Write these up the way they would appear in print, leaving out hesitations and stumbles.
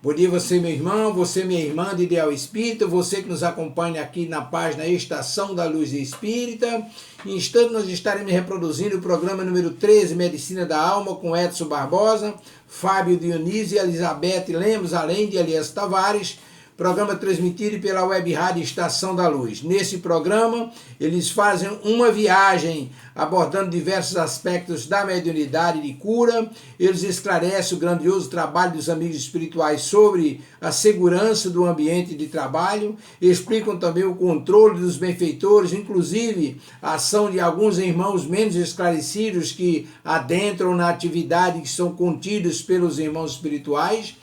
Bom dia você, meu irmão, você, minha irmã de Ideal Espírita, você que nos acompanha aqui na página Estação da Luz Espírita. Em instante nós estaremos reproduzindo o programa número 13, Medicina da Alma, com Edson Barbosa, Fábio Dionísio e Elizabeth Lemos, além de Elias Tavares. Programa transmitido pela Web Rádio Estação da Luz. Nesse programa, eles fazem uma viagem abordando diversos aspectos da mediunidade e de cura. Eles esclarecem o grandioso trabalho dos amigos espirituais sobre a segurança do ambiente de trabalho. Explicam também o controle dos benfeitores, inclusive a ação de alguns irmãos menos esclarecidos que adentram na atividade que são contidos pelos irmãos espirituais.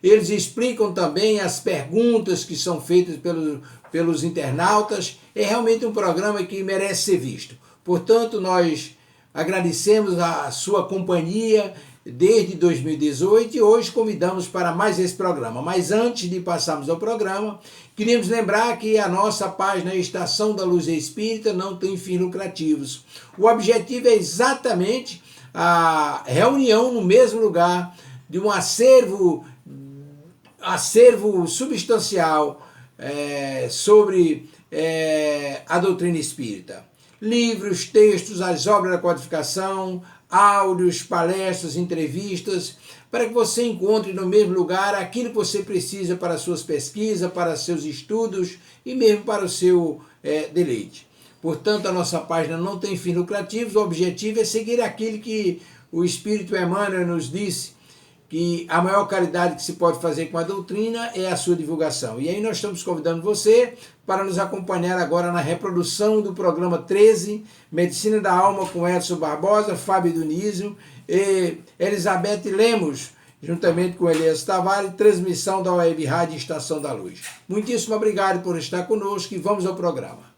Eles explicam também as perguntas que são feitas pelos internautas. É realmente um programa que merece ser visto. Portanto, nós agradecemos a sua companhia desde 2018 e hoje convidamos para mais esse programa. Mas antes de passarmos ao programa, queríamos lembrar que a nossa página Estação da Luz Espírita não tem fins lucrativos. O objetivo é exatamente a reunião no mesmo lugar de um acervo substancial sobre a doutrina espírita. Livros, textos, as obras da codificação, áudios, palestras, entrevistas, para que você encontre no mesmo lugar aquilo que você precisa para suas pesquisas, para seus estudos e mesmo para o seu deleite. Portanto, a nossa página não tem fins lucrativos, o objetivo é seguir aquilo que o Espírito Emmanuel nos disse, que a maior caridade que se pode fazer com a doutrina é a sua divulgação. E aí nós estamos convidando você para nos acompanhar agora na reprodução do programa 13, Medicina da Alma, com Edson Barbosa, Fábio Dionísio e Elizabeth Lemos, juntamente com Elias Tavares, transmissão da Web Rádio Estação da Luz. Muitíssimo obrigado por estar conosco e vamos ao programa.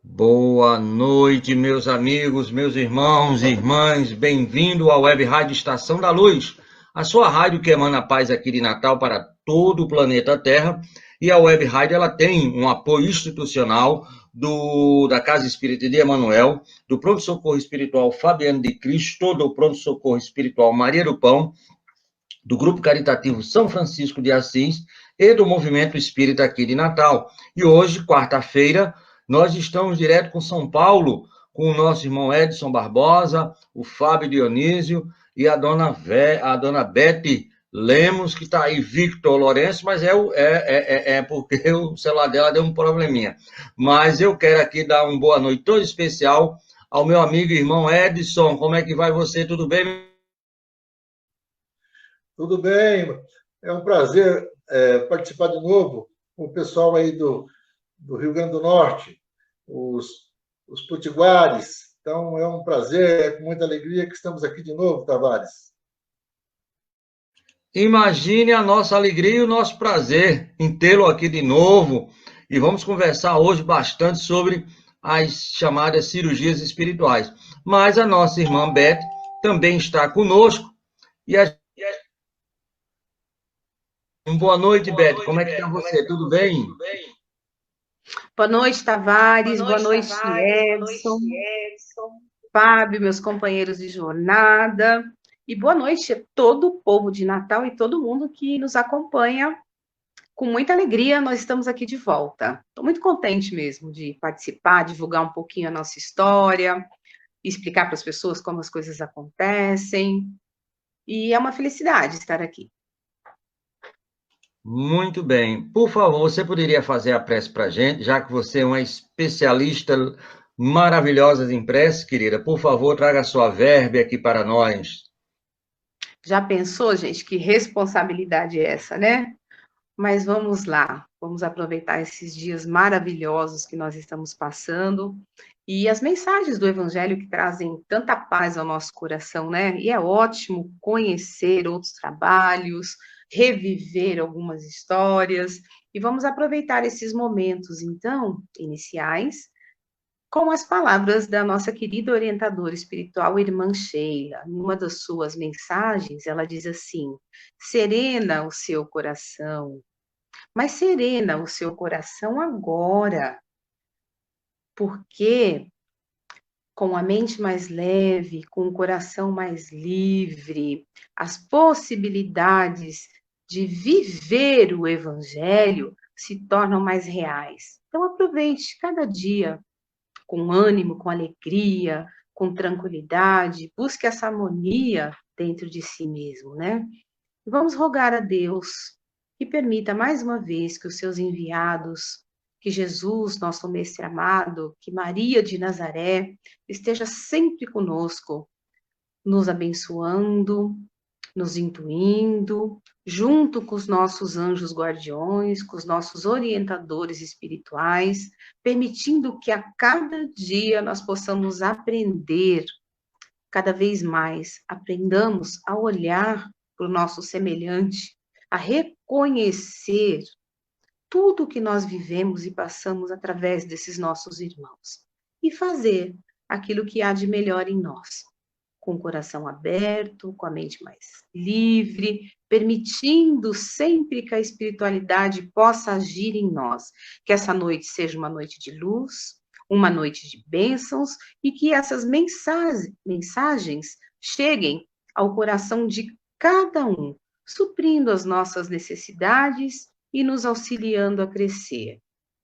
Boa noite, meus amigos, meus irmãos e irmãs, bem-vindo à Web Rádio Estação da Luz, a sua rádio que emana paz aqui de Natal para todo o planeta Terra, e a Web Rádio ela tem um apoio institucional da Casa Espírita de Emanuel, do Pronto Socorro Espiritual Fabiano de Cristo, do Pronto Socorro Espiritual Maria do Pão, do Grupo Caritativo São Francisco de Assis e do Movimento Espírita aqui de Natal. E hoje, quarta-feira, nós estamos direto com São Paulo, com o nosso irmão Edson Barbosa, o Fábio Dionísio e a dona Beth Lemos, que está aí, Victor Lourenço, mas é porque o celular dela deu um probleminha. Mas eu quero aqui dar uma boa noite toda especial ao meu amigo e irmão Edson. Como é que vai você? Tudo bem? Tudo bem, é um prazer participar de novo com o pessoal aí do Rio Grande do Norte, os potiguares. Então, é um prazer, é com muita alegria que estamos aqui de novo, Tavares. Imagine a nossa alegria e o nosso prazer em tê-lo aqui de novo. E vamos conversar hoje bastante sobre as chamadas cirurgias espirituais. Mas a nossa irmã Beth também está conosco. E boa noite, Beth. Como é que está você? Tudo bem? Boa noite, Tavares. Boa noite, Edson. Fábio, meus companheiros de jornada. E boa noite a todo o povo de Natal e todo mundo que nos acompanha. Com muita alegria, nós estamos aqui de volta. Estou muito contente mesmo de participar, divulgar um pouquinho a nossa história, explicar para as pessoas como as coisas acontecem. E é uma felicidade estar aqui. Muito bem. Por favor, você poderia fazer a prece para a gente, já que você é uma especialista maravilhosa em prece, querida. Por favor, traga a sua verbe aqui para nós. Já pensou, gente, que responsabilidade é essa, né? Mas vamos lá, vamos aproveitar esses dias maravilhosos que nós estamos passando e as mensagens do Evangelho que trazem tanta paz ao nosso coração, né? E é ótimo conhecer outros trabalhos, reviver algumas histórias e vamos aproveitar esses momentos, então, iniciais, com as palavras da nossa querida orientadora espiritual, irmã Sheila. Em uma das suas mensagens, ela diz assim: serena o seu coração, mas serena o seu coração agora, porque com a mente mais leve, com o coração mais livre, as possibilidades de viver o Evangelho se tornam mais reais. Então, aproveite cada dia com ânimo, com alegria, com tranquilidade, busque essa harmonia dentro de si mesmo, né? E vamos rogar a Deus que permita mais uma vez que os seus enviados, que Jesus, nosso mestre amado, que Maria de Nazaré esteja sempre conosco, nos abençoando, nos intuindo, junto com os nossos anjos guardiões, com os nossos orientadores espirituais, permitindo que a cada dia nós possamos aprender cada vez mais, aprendamos a olhar para o nosso semelhante, a reconhecer tudo que nós vivemos e passamos através desses nossos irmãos e fazer aquilo que há de melhor em nós, com o coração aberto, com a mente mais livre, permitindo sempre que a espiritualidade possa agir em nós, que essa noite seja uma noite de luz, uma noite de bênçãos e que essas mensagens cheguem ao coração de cada um, suprindo as nossas necessidades e nos auxiliando a crescer.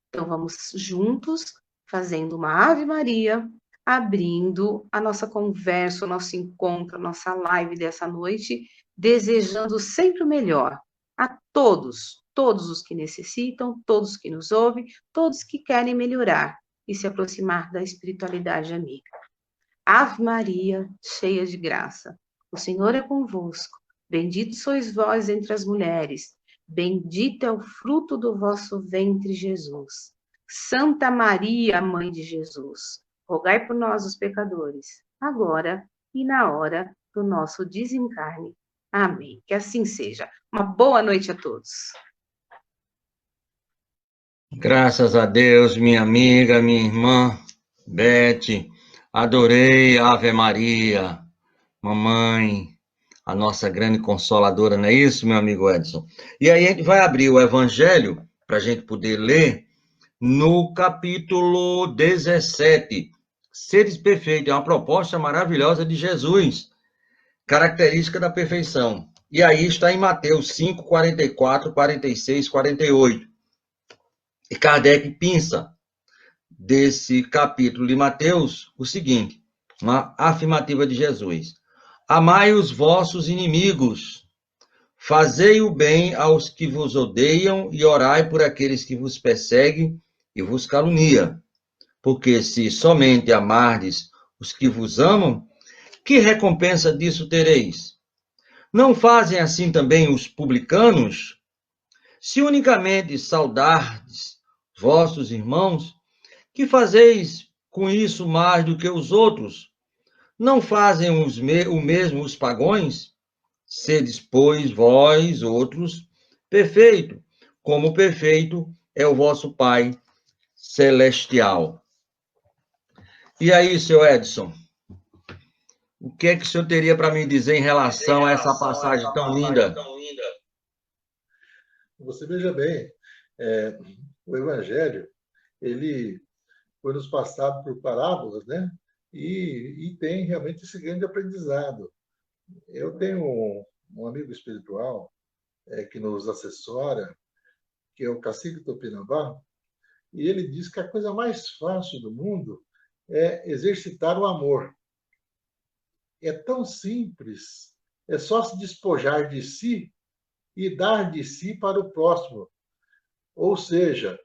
Então, vamos juntos, fazendo uma Ave Maria, abrindo a nossa conversa, o nosso encontro, a nossa live dessa noite, desejando sempre o melhor a todos, todos os que necessitam, todos que nos ouvem, todos que querem melhorar e se aproximar da espiritualidade amiga. Ave Maria, cheia de graça, o Senhor é convosco, bendito sois vós entre as mulheres, bendito é o fruto do vosso ventre, Jesus. Santa Maria, Mãe de Jesus, rogai por nós, os pecadores, agora e na hora do nosso desencarne. Amém. Que assim seja. Uma boa noite a todos. Graças a Deus, minha amiga, minha irmã, Beth, adorei a Ave Maria, mamãe, a nossa grande consoladora, não é isso, meu amigo Edson? E aí a gente vai abrir o Evangelho, para a gente poder ler, no capítulo 17, Seres Perfeitos, é uma proposta maravilhosa de Jesus, característica da perfeição. E aí está em Mateus 5, 44, 46, 48. E Kardec pinça desse capítulo de Mateus o seguinte, uma afirmativa de Jesus. Amai os vossos inimigos, fazei o bem aos que vos odeiam e orai por aqueles que vos perseguem e vos caluniam. Porque se somente amardes os que vos amam, que recompensa disso tereis? Não fazem assim também os publicanos? Se unicamente saudardes vossos irmãos, que fazeis com isso mais do que os outros? Não fazem o mesmo os pagões? Sedes, pois, vós outros, perfeito, como perfeito é o vosso Pai celestial. E aí, seu Edson, o que é que o senhor teria para me dizer em relação a essa passagem tão linda? Você veja bem, o Evangelho, ele foi nos passado por parábolas, né? E tem realmente esse grande aprendizado. Eu tenho um amigo espiritual que nos assessora, que é o Cacique Tupinambá, e ele diz que a coisa mais fácil do mundo é exercitar o amor. É tão simples, é só se despojar de si e dar de si para o próximo. Ou seja,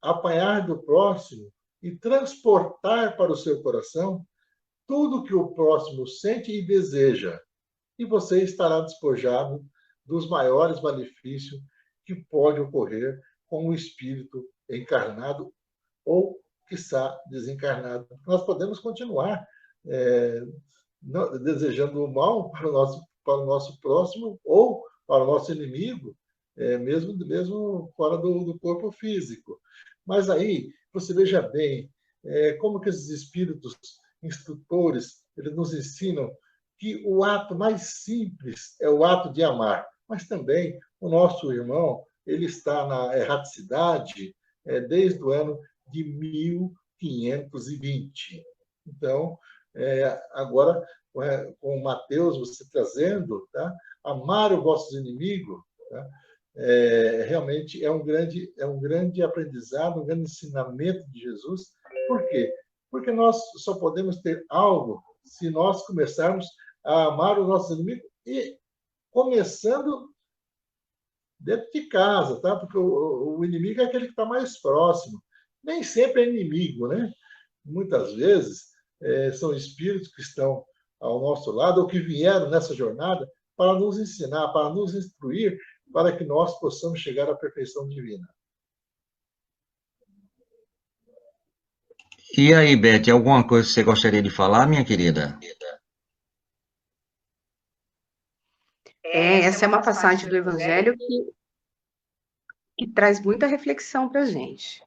apanhar do próximo e transportar para o seu coração tudo que o próximo sente e deseja. E você estará despojado dos maiores malefícios que pode ocorrer com o espírito encarnado ou, quiçá, desencarnado. Nós podemos continuar desejando o mal para o nosso próximo ou para o nosso inimigo, mesmo fora do corpo físico. Mas aí, você veja bem como que esses espíritos instrutores eles nos ensinam que o ato mais simples é o ato de amar, mas também o nosso irmão ele está na erraticidade desde o ano de 1520. Então, agora, com Mateus, você trazendo, tá? Amar os vossos inimigos, tá? Realmente é um grande aprendizado, um grande ensinamento de Jesus. Por quê? Porque nós só podemos ter algo se nós começarmos a amar os nossos inimigos e começando dentro de casa, tá? Porque o inimigo é aquele que está mais próximo. Nem sempre é inimigo, né? Muitas vezes são espíritos que estão ao nosso lado ou que vieram nessa jornada para nos ensinar, para nos instruir, para que nós possamos chegar à perfeição divina. E aí, Beth, alguma coisa que você gostaria de falar, minha querida? Essa é uma passagem do Evangelho que traz muita reflexão para a gente.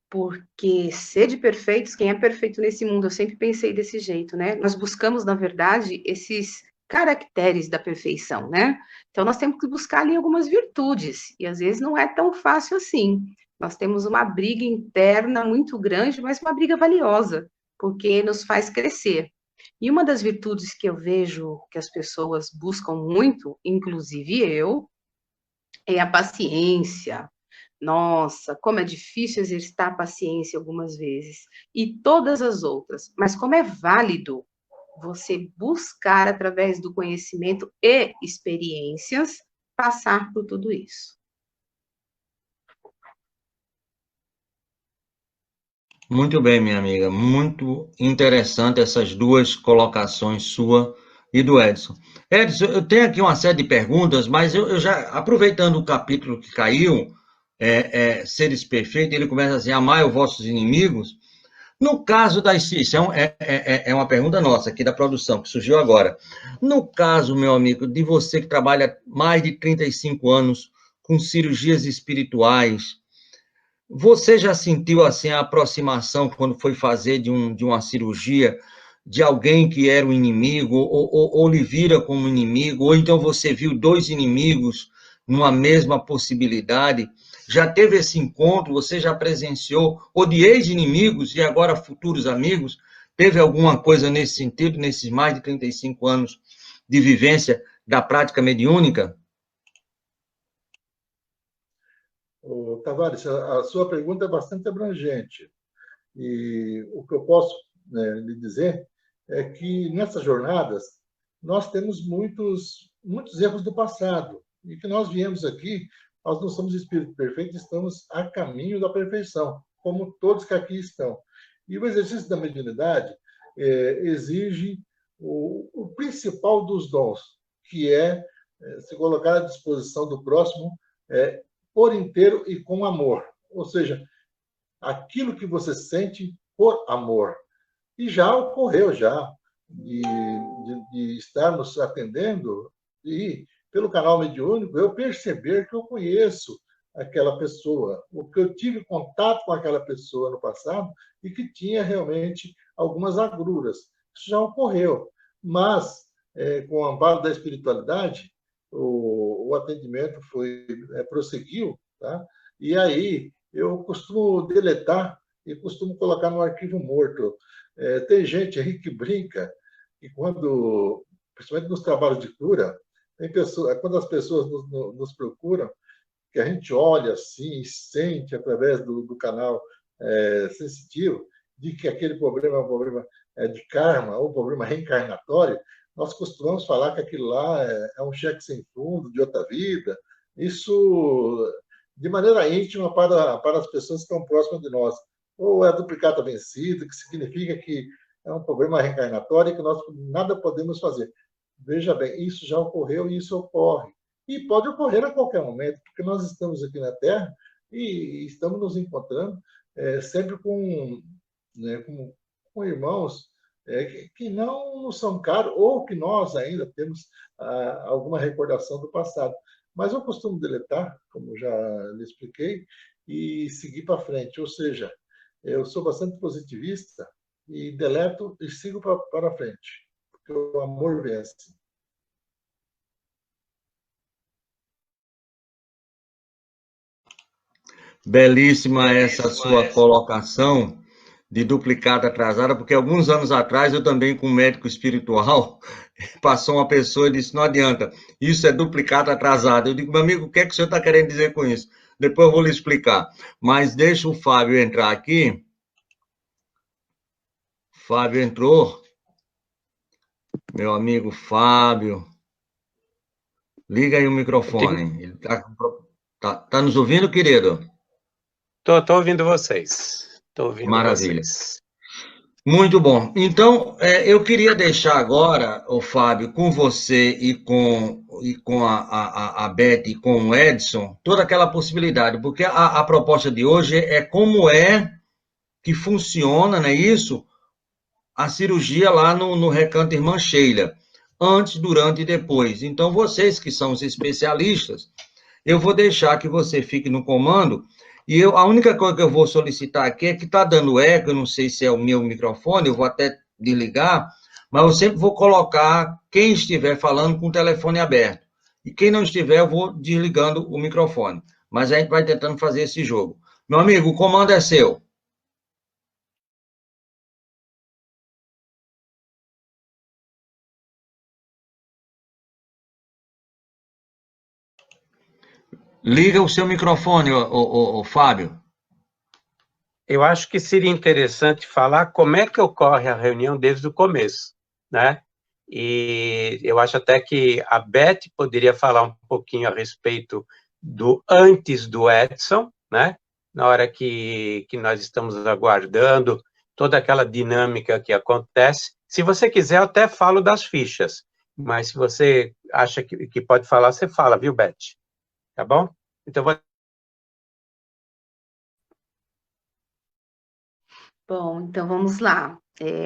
Porque sede perfeitos, quem é perfeito nesse mundo, eu sempre pensei desse jeito, né? Nós buscamos, na verdade, esses caracteres da perfeição, né? Então, nós temos que buscar ali algumas virtudes, e às vezes não é tão fácil assim. Nós temos uma briga interna muito grande, mas uma briga valiosa, porque nos faz crescer. E uma das virtudes que eu vejo que as pessoas buscam muito, inclusive eu, é a paciência. Nossa, como é difícil exercitar a paciência algumas vezes. E todas as outras. Mas como é válido você buscar, através do conhecimento e experiências, passar por tudo isso. Muito bem, minha amiga. Muito interessante essas duas colocações sua e do Edson. Edson, eu tenho aqui uma série de perguntas, mas eu já, aproveitando o capítulo que caiu, Seres Perfeitos, ele começa assim, amai os vossos inimigos. No caso das... Isso é uma pergunta nossa aqui da produção, que surgiu agora. No caso, meu amigo, de você que trabalha mais de 35 anos com cirurgias espirituais, você já sentiu assim a aproximação quando foi fazer de uma cirurgia de alguém que era o inimigo, ou lhe vira como inimigo, ou então você viu dois inimigos numa mesma possibilidade? Já teve esse encontro? Você já presenciou? Ou de ex-inimigos e agora futuros amigos? Teve alguma coisa nesse sentido, nesses mais de 35 anos de vivência da prática mediúnica? Tavares, a sua pergunta é bastante abrangente. E o que eu posso, né, lhe dizer é que nessas jornadas nós temos muitos erros do passado e que nós viemos aqui, nós não somos espíritos perfeitos, estamos a caminho da perfeição, como todos que aqui estão. E o exercício da mediunidade exige o principal dos dons, que se colocar à disposição do próximo por inteiro e com amor. Ou seja, aquilo que você sente por amor. E já ocorreu, de estar nos atendendo e, pelo canal mediúnico, eu perceber que eu conheço aquela pessoa, o que eu tive contato com aquela pessoa no passado e que tinha realmente algumas agruras. Isso já ocorreu. Mas, com o amparo da espiritualidade, o atendimento prosseguiu, tá? E aí eu costumo deletar e costumo colocar no arquivo morto. Tem gente aí que brinca que principalmente nos trabalhos de cura, quando as pessoas nos procuram, que a gente olha assim e sente através do canal sensitivo de que aquele problema é um problema de karma ou um problema reencarnatório, nós costumamos falar que aquilo lá é um cheque sem fundo de outra vida. Isso de maneira íntima para as pessoas que estão próximas de nós. Ou é a duplicata vencida, que significa que é um problema reencarnatório e que nós nada podemos fazer. Veja bem, isso já ocorreu e isso ocorre. E pode ocorrer a qualquer momento, porque nós estamos aqui na Terra e estamos nos encontrando sempre com irmãos que não nos são caros, ou que nós ainda temos alguma recordação do passado. Mas eu costumo deletar, como já lhe expliquei, e seguir para frente. Ou seja, eu sou bastante positivista e deleto e sigo para frente, porque o amor vence. Belíssima essa sua colocação. de duplicata atrasada, porque alguns anos atrás eu também, com um médico espiritual, passou uma pessoa e disse, não adianta, isso é duplicata atrasada. Eu digo, meu amigo, o que é que o senhor está querendo dizer com isso? Depois eu vou lhe explicar. Mas deixa o Fábio entrar aqui. Fábio entrou. Meu amigo Fábio. Liga aí o microfone. Ele tá nos ouvindo, querido? Tô ouvindo vocês. Tô ouvindo Maravilha. vocês. Muito bom. Então, eu queria deixar agora, o Fábio, com você e com a Beth e com o Edson, toda aquela possibilidade, porque a proposta de hoje é como é que funciona, não é isso? A cirurgia lá no Recanto Irmã Sheila, antes, durante e depois. Então, vocês que são os especialistas, eu vou deixar que você fique no comando. E a única coisa que eu vou solicitar aqui é que está dando eco, eu não sei se é o meu microfone, eu vou até desligar, mas eu sempre vou colocar quem estiver falando com o telefone aberto. E quem não estiver, eu vou desligando o microfone. Mas a gente vai tentando fazer esse jogo. Meu amigo, o comando é seu. Liga o seu microfone, ô Fábio. Eu acho que seria interessante falar como é que ocorre a reunião desde o começo, né? E eu acho até que a Beth poderia falar um pouquinho a respeito do antes do Edson, né? Na hora que nós estamos aguardando, toda aquela dinâmica que acontece. Se você quiser, eu até falo das fichas, mas se você acha que pode falar, você fala, viu, Beth? Tá bom? Então, vou... Bom, então vamos lá.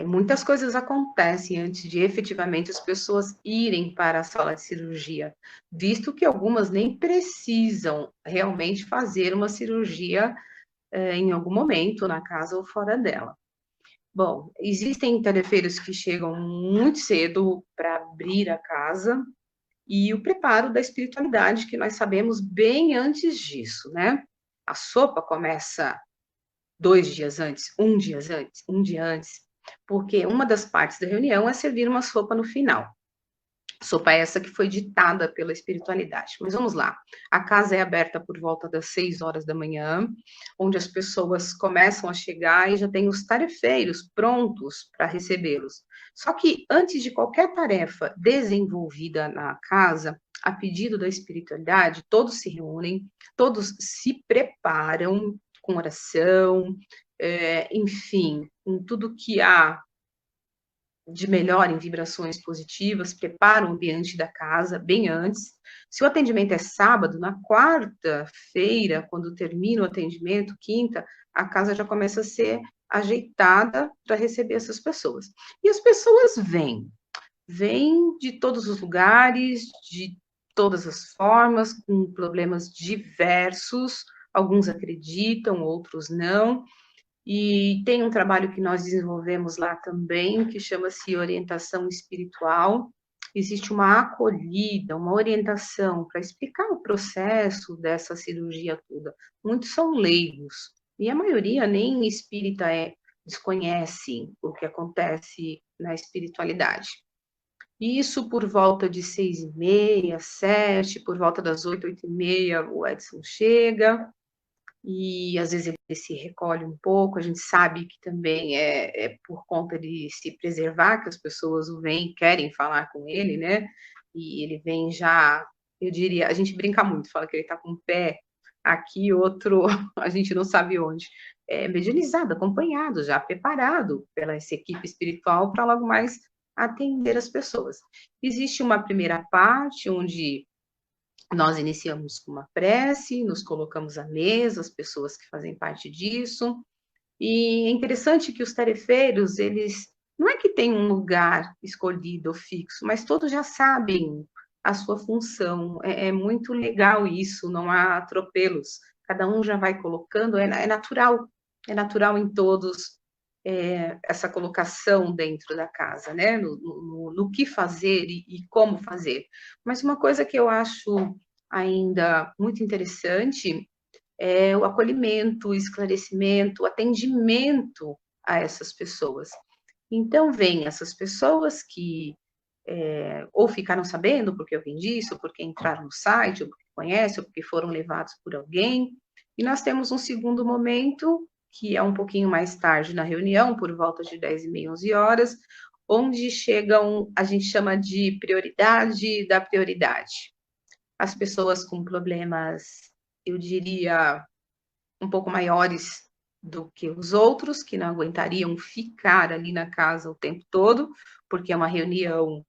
Muitas coisas acontecem antes de efetivamente as pessoas irem para a sala de cirurgia, visto que algumas nem precisam realmente fazer uma cirurgia em algum momento, na casa ou fora dela. Bom, existem tarefeiros que chegam muito cedo para abrir a casa e o preparo da espiritualidade, que nós sabemos bem antes disso, né? A sopa começa 2 dias antes, um dia antes, porque uma das partes da reunião é servir uma sopa no final. Sopa essa que foi ditada pela espiritualidade. Mas vamos lá. A casa é aberta por volta das 6 horas da manhã, onde as pessoas começam a chegar e já tem os tarefeiros prontos para recebê-los. Só que antes de qualquer tarefa desenvolvida na casa, a pedido da espiritualidade, todos se reúnem, todos se preparam com oração, enfim, com tudo que há de melhor em vibrações positivas, prepara o ambiente da casa bem antes. Se o atendimento é sábado, na quarta-feira, quando termina o atendimento, quinta, a casa já começa a ser ajeitada para receber essas pessoas. E as pessoas vêm de todos os lugares, de todas as formas, com problemas diversos, alguns acreditam, outros não. E tem um trabalho que nós desenvolvemos lá também, que chama-se orientação espiritual. Existe uma acolhida, uma orientação para explicar o processo dessa cirurgia toda. Muitos são leigos, e a maioria nem espírita desconhece o que acontece na espiritualidade. Isso por volta de 6h30, 7, por volta das 8, 8h30, o Edson chega, e às vezes ele se recolhe um pouco, a gente sabe que também é por conta de se preservar que as pessoas o veem, querem falar com ele, né? E ele vem já, eu diria, a gente brinca muito, fala que ele está com um pé aqui, outro, a gente não sabe onde, medianizado, acompanhado, já preparado pela essa equipe espiritual para logo mais atender as pessoas. Existe uma primeira parte onde nós iniciamos com uma prece, nos colocamos à mesa, as pessoas que fazem parte disso, e é interessante que os tarefeiros, eles, não é que tem um lugar escolhido ou fixo, mas todos já sabem a sua função, é muito legal isso, não há atropelos, cada um já vai colocando, é natural em todos essa colocação dentro da casa, né, no que fazer e como fazer. Mas uma coisa que eu acho ainda muito interessante é o acolhimento, o esclarecimento, o atendimento a essas pessoas. Então, vem essas pessoas que ou ficaram sabendo porque eu vim disso, ou porque entraram no site, ou porque conhecem, ou porque foram levados por alguém. E nós temos um segundo momento, que é um pouquinho mais tarde na reunião, por volta de 10h30, 11 horas, onde chegam, a gente chama de prioridade da prioridade. As pessoas com problemas, eu diria, um pouco maiores do que os outros, que não aguentariam ficar ali na casa o tempo todo, porque é uma reunião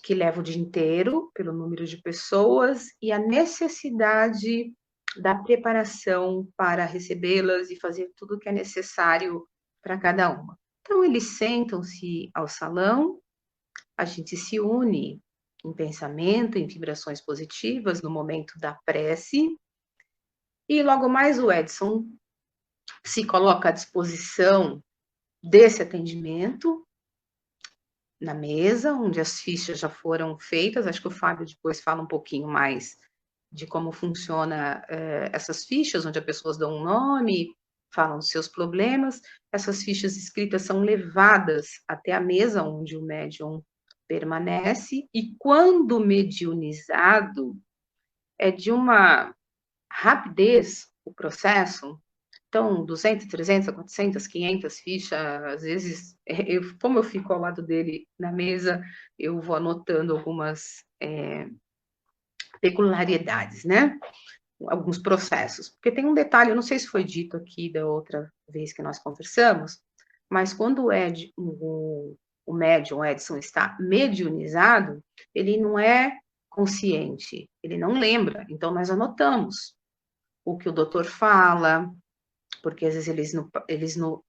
que leva o dia inteiro, pelo número de pessoas, e a necessidade da preparação para recebê-las e fazer tudo o que é necessário para cada uma. Então, eles sentam-se ao salão, a gente se une em pensamento, em vibrações positivas, no momento da prece, e logo mais o Edson se coloca à disposição desse atendimento, na mesa, onde as fichas já foram feitas. Acho que o Fábio depois fala um pouquinho mais de como funciona essas fichas, onde as pessoas dão um nome, falam dos seus problemas. Essas fichas escritas são levadas até a mesa onde o médium permanece, e quando mediunizado, é de uma rapidez o processo. Então, 200, 300, 400, 500 fichas, às vezes, como eu fico ao lado dele na mesa, eu vou anotando algumas peculiaridades, né? Alguns processos. Porque tem um detalhe, eu não sei se foi dito aqui da outra vez que nós conversamos, mas quando o médium, o Edson, está mediunizado, ele não é consciente, ele não lembra. Então, nós anotamos o que o doutor fala, porque às vezes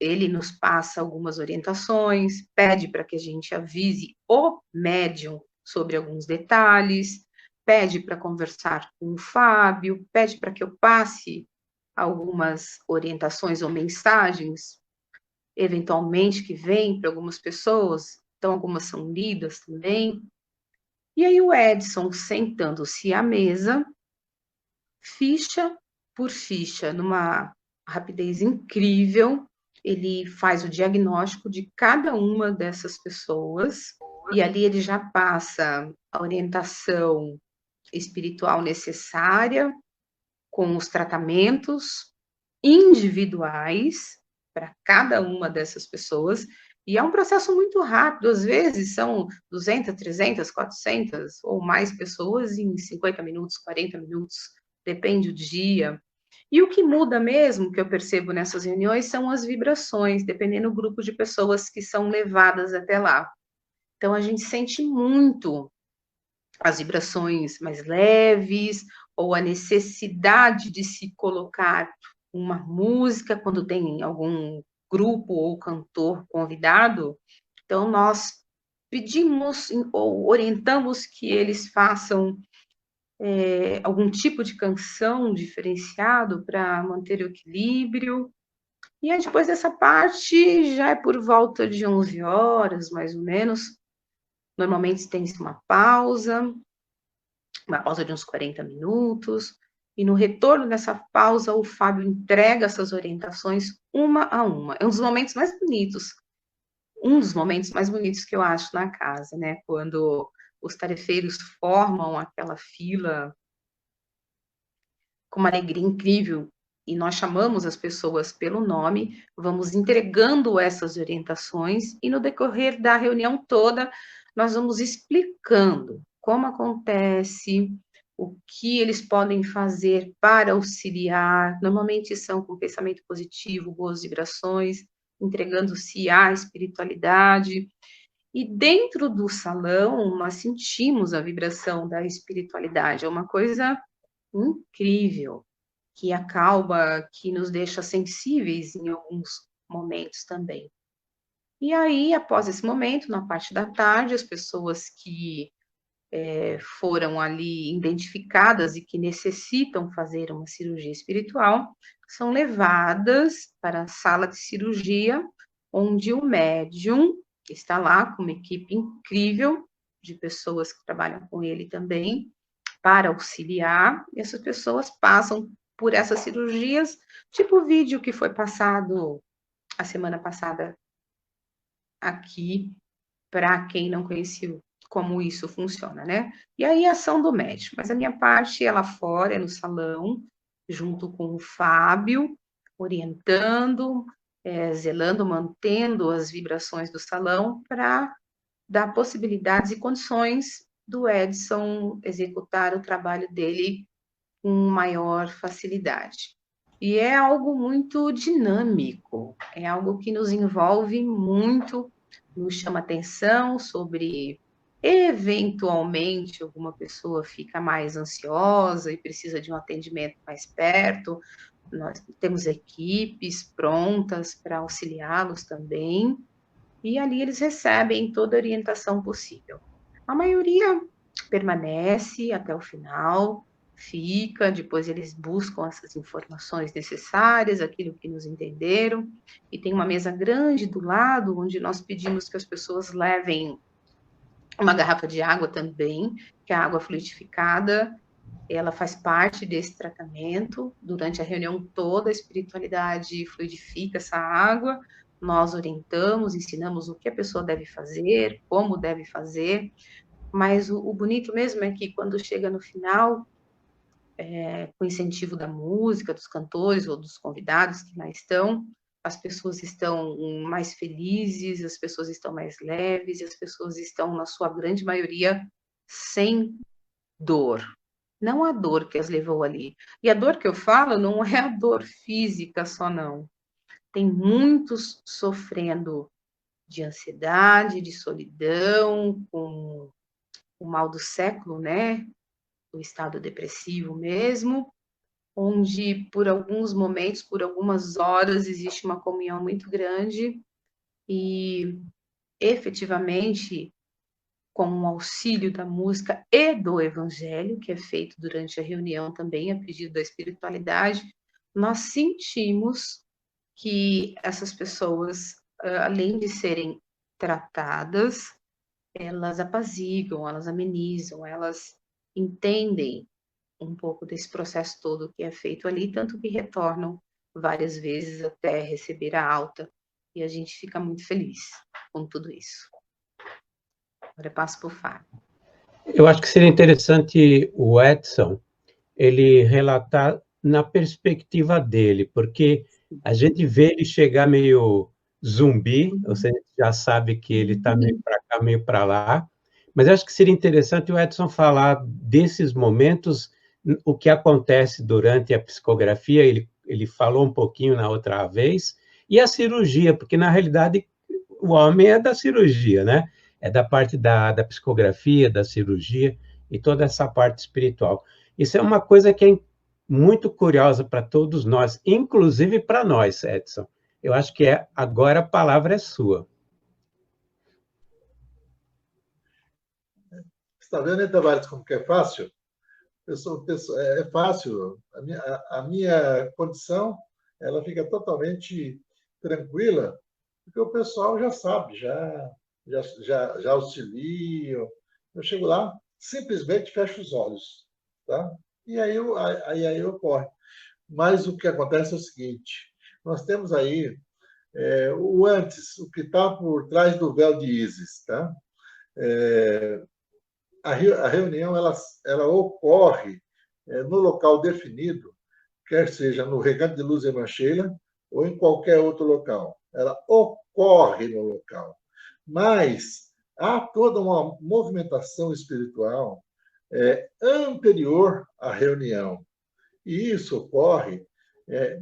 ele nos passa algumas orientações, pede para que a gente avise o médium sobre alguns detalhes, pede para conversar com o Fábio, pede para que eu passe algumas orientações ou mensagens, eventualmente, que vêm para algumas pessoas, então algumas são lidas também. E aí o Edson, sentando-se à mesa, ficha por ficha, numa rapidez incrível, ele faz o diagnóstico de cada uma dessas pessoas, e ali ele já passa a orientação espiritual necessária, com os tratamentos individuais para cada uma dessas pessoas, e é um processo muito rápido, às vezes são 200, 300, 400 ou mais pessoas em 50 minutos, 40 minutos, depende do dia. E o que muda mesmo, que eu percebo nessas reuniões, são as vibrações, dependendo do grupo de pessoas que são levadas até lá. Então, a gente sente muito as vibrações mais leves, ou a necessidade de se colocar uma música quando tem algum grupo ou cantor convidado. Então, nós pedimos ou orientamos que eles façam algum tipo de canção diferenciado para manter o equilíbrio. E aí, depois dessa parte, já é por volta de 11 horas, mais ou menos. Normalmente tem-se uma pausa de uns 40 minutos, e no retorno dessa pausa, o Fábio entrega essas orientações uma a uma. É um dos momentos mais bonitos que eu acho na casa, né? Quando os tarefeiros formam aquela fila com uma alegria incrível, e nós chamamos as pessoas pelo nome, vamos entregando essas orientações, e no decorrer da reunião toda, nós vamos explicando como acontece, o que eles podem fazer para auxiliar. Normalmente são com pensamento positivo, boas vibrações, entregando-se à espiritualidade. E dentro do salão, nós sentimos a vibração da espiritualidade. É uma coisa incrível, que acalma, que nos deixa sensíveis em alguns momentos também. E aí, após esse momento, na parte da tarde, as pessoas que foram ali identificadas e que necessitam fazer uma cirurgia espiritual são levadas para a sala de cirurgia, onde o médium está lá com uma equipe incrível de pessoas que trabalham com ele também, para auxiliar, e essas pessoas passam por essas cirurgias, tipo o vídeo que foi passado a semana passada aqui para quem não conhecia como isso funciona, né? E aí a ação do médium, mas a minha parte é lá fora, é no salão, junto com o Fábio, orientando, zelando, mantendo as vibrações do salão para dar possibilidades e condições do Edson executar o trabalho dele com maior facilidade. E é algo muito dinâmico, é algo que nos envolve muito, nos chama atenção sobre, eventualmente, alguma pessoa fica mais ansiosa e precisa de um atendimento mais perto. Nós temos equipes prontas para auxiliá-los também, e ali eles recebem toda a orientação possível. A maioria permanece até o final, fica, depois eles buscam essas informações necessárias, aquilo que nos entenderam, e tem uma mesa grande do lado, onde nós pedimos que as pessoas levem uma garrafa de água também, que é a água fluidificada, ela faz parte desse tratamento. Durante a reunião toda, a espiritualidade fluidifica essa água, nós orientamos, ensinamos o que a pessoa deve fazer, como deve fazer, mas o bonito mesmo é que quando chega no final, com o incentivo da música, dos cantores ou dos convidados que lá estão, as pessoas estão mais felizes, as pessoas estão mais leves, e as pessoas estão, na sua grande maioria, sem dor. Não a dor que as levou ali. E a dor que eu falo não é a dor física só, não. Tem muitos sofrendo de ansiedade, de solidão, com o mal do século, né? O estado depressivo mesmo, onde por alguns momentos, por algumas horas, existe uma comunhão muito grande e, efetivamente, com o auxílio da música e do evangelho, que é feito durante a reunião também, a pedido da espiritualidade, nós sentimos que essas pessoas, além de serem tratadas, elas apaziguam, elas amenizam, elas entendem um pouco desse processo todo que é feito ali, tanto que retornam várias vezes até receber a alta, e a gente fica muito feliz com tudo isso. Agora eu passo para o Fábio. Eu acho que seria interessante o Edson, ele relatar na perspectiva dele, porque a gente vê ele chegar meio zumbi, você já sabe que ele está meio para cá, meio para lá, mas acho que seria interessante o Edson falar desses momentos, o que acontece durante a psicografia, ele falou um pouquinho na outra vez, e a cirurgia, porque na realidade o homem é da cirurgia, né? É da parte da psicografia, da cirurgia e toda essa parte espiritual. Isso é uma coisa que é muito curiosa para todos nós, inclusive para nós, Edson. Eu acho que agora a palavra é sua. Você está vendo, né, Tavares, como que é fácil? É fácil. A minha condição, ela fica totalmente tranquila, porque o pessoal já sabe, já auxilio. Eu chego lá, simplesmente fecho os olhos, tá? E aí ocorre. Mas o que acontece é o seguinte: nós temos aí o antes, o que está por trás do véu de Ísis, tá? A reunião ela ocorre no local definido, quer seja no Recanto de Luz Evangelha ou em qualquer outro local. Ela ocorre no local. Mas há toda uma movimentação espiritual anterior à reunião. E isso ocorre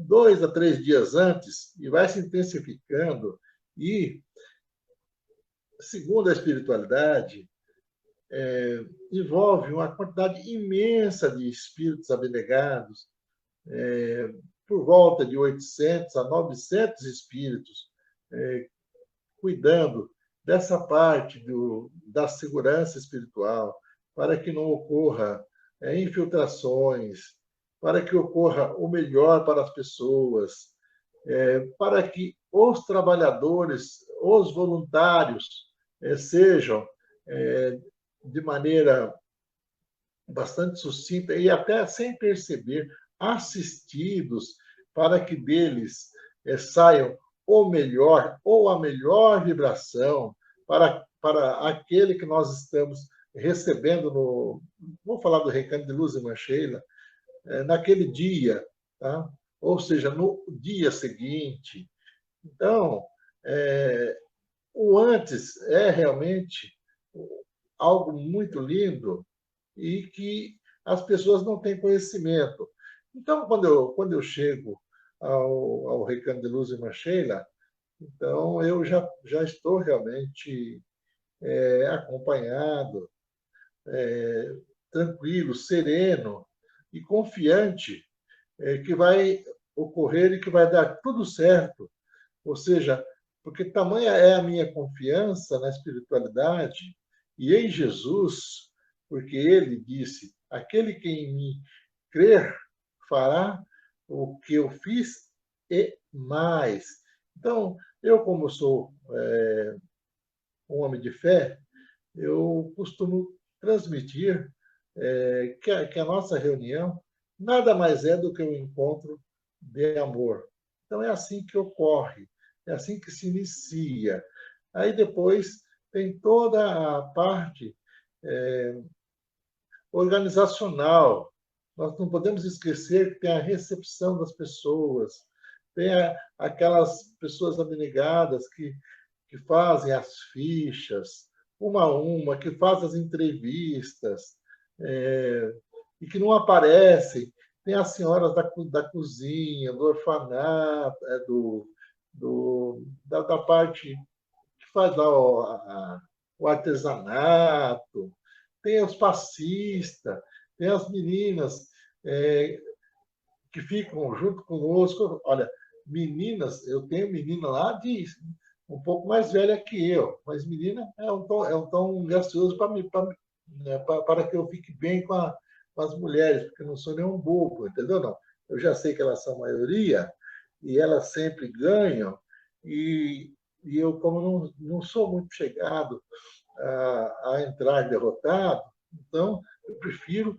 2 a 3 dias antes e vai se intensificando. E, segundo a espiritualidade, envolve uma quantidade imensa de espíritos abnegados, por volta de 800 a 900 espíritos, cuidando dessa parte da segurança espiritual, para que não ocorra infiltrações, para que ocorra o melhor para as pessoas, para que os trabalhadores, os voluntários, sejam de maneira bastante sucinta e até sem perceber, assistidos, para que deles saiam o melhor ou a melhor vibração para aquele que nós estamos recebendo no... Vou falar do Recanto de Lúziman Sheila, naquele dia, tá? Ou seja, no dia seguinte. Então, o antes é realmente algo muito lindo e que as pessoas não têm conhecimento. Então, quando eu chego ao Recanto de Lúziman Sheila, então eu já estou realmente acompanhado, tranquilo, sereno e confiante que vai ocorrer e que vai dar tudo certo. Ou seja, porque tamanha é a minha confiança na espiritualidade e em Jesus, porque ele disse: aquele que em mim crer fará o que eu fiz e mais. Então, eu, como sou um homem de fé, eu costumo transmitir que a nossa reunião nada mais é do que um encontro de amor. Então, é assim que ocorre, é assim que se inicia. Aí depois tem toda a parte organizacional. Nós não podemos esquecer que tem a recepção das pessoas, tem aquelas pessoas abnegadas que fazem as fichas, uma a uma, que fazem as entrevistas, e que não aparecem. Tem as senhoras da cozinha, do orfanato, da parte que faz lá o artesanato, tem os passistas, tem as meninas que ficam junto conosco. Olha, meninas, eu tenho menina lá de um pouco mais velha que eu, mas menina é um tom gracioso para que eu fique bem com as mulheres, porque eu não sou nenhum bobo, entendeu? Não. Eu já sei que elas são a maioria e elas sempre ganham, e eu, como não sou muito chegado a entrar derrotado, então eu prefiro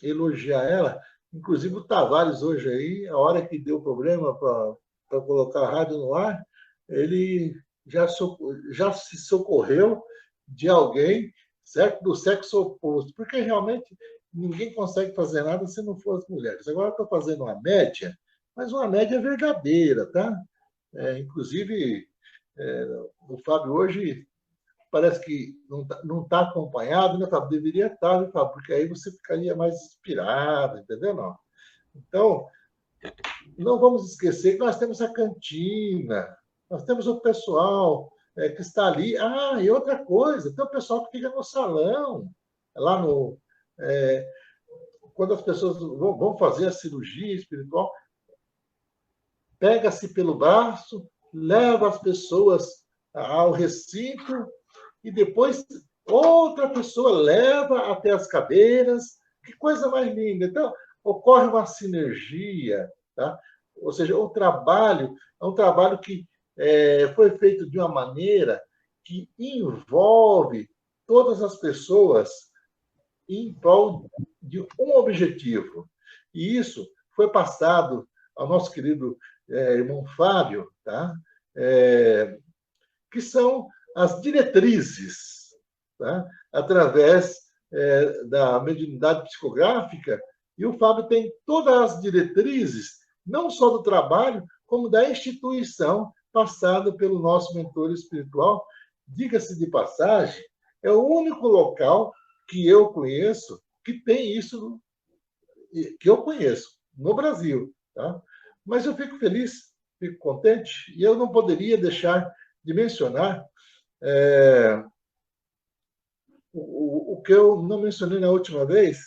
elogiar ela. Inclusive o Tavares hoje aí, a hora que deu problema para colocar a rádio no ar, ele já se socorreu de alguém, certo? Do sexo oposto, porque realmente ninguém consegue fazer nada se não for as mulheres. Agora estou fazendo uma média, mas uma média verdadeira, tá? Inclusive, o Fábio hoje parece que não tá acompanhado, né, Fábio? Deveria estar, né, Fábio? Porque aí você ficaria mais inspirado, entendeu? Não. Então, não vamos esquecer que nós temos a cantina, nós temos o pessoal que está ali. Ah, e outra coisa, tem o pessoal que fica no salão, lá no... quando as pessoas vão fazer a cirurgia espiritual, pega-se pelo braço, leva as pessoas ao recinto e depois outra pessoa leva até as cadeiras. Que coisa mais linda! Então, ocorre uma sinergia, tá? Ou seja, o trabalho é um trabalho que foi feito de uma maneira que envolve todas as pessoas em prol de um objetivo. E isso foi passado ao nosso querido irmão Fábio, tá? Que são as diretrizes, tá? Através da mediunidade psicográfica, e o Fábio tem todas as diretrizes, não só do trabalho, como da instituição, passada pelo nosso mentor espiritual. Diga-se de passagem, é o único local que eu conheço que tem isso, que eu conheço, no Brasil. Tá? Mas eu fico feliz, fico contente, e eu não poderia deixar de mencionar o que eu não mencionei na última vez,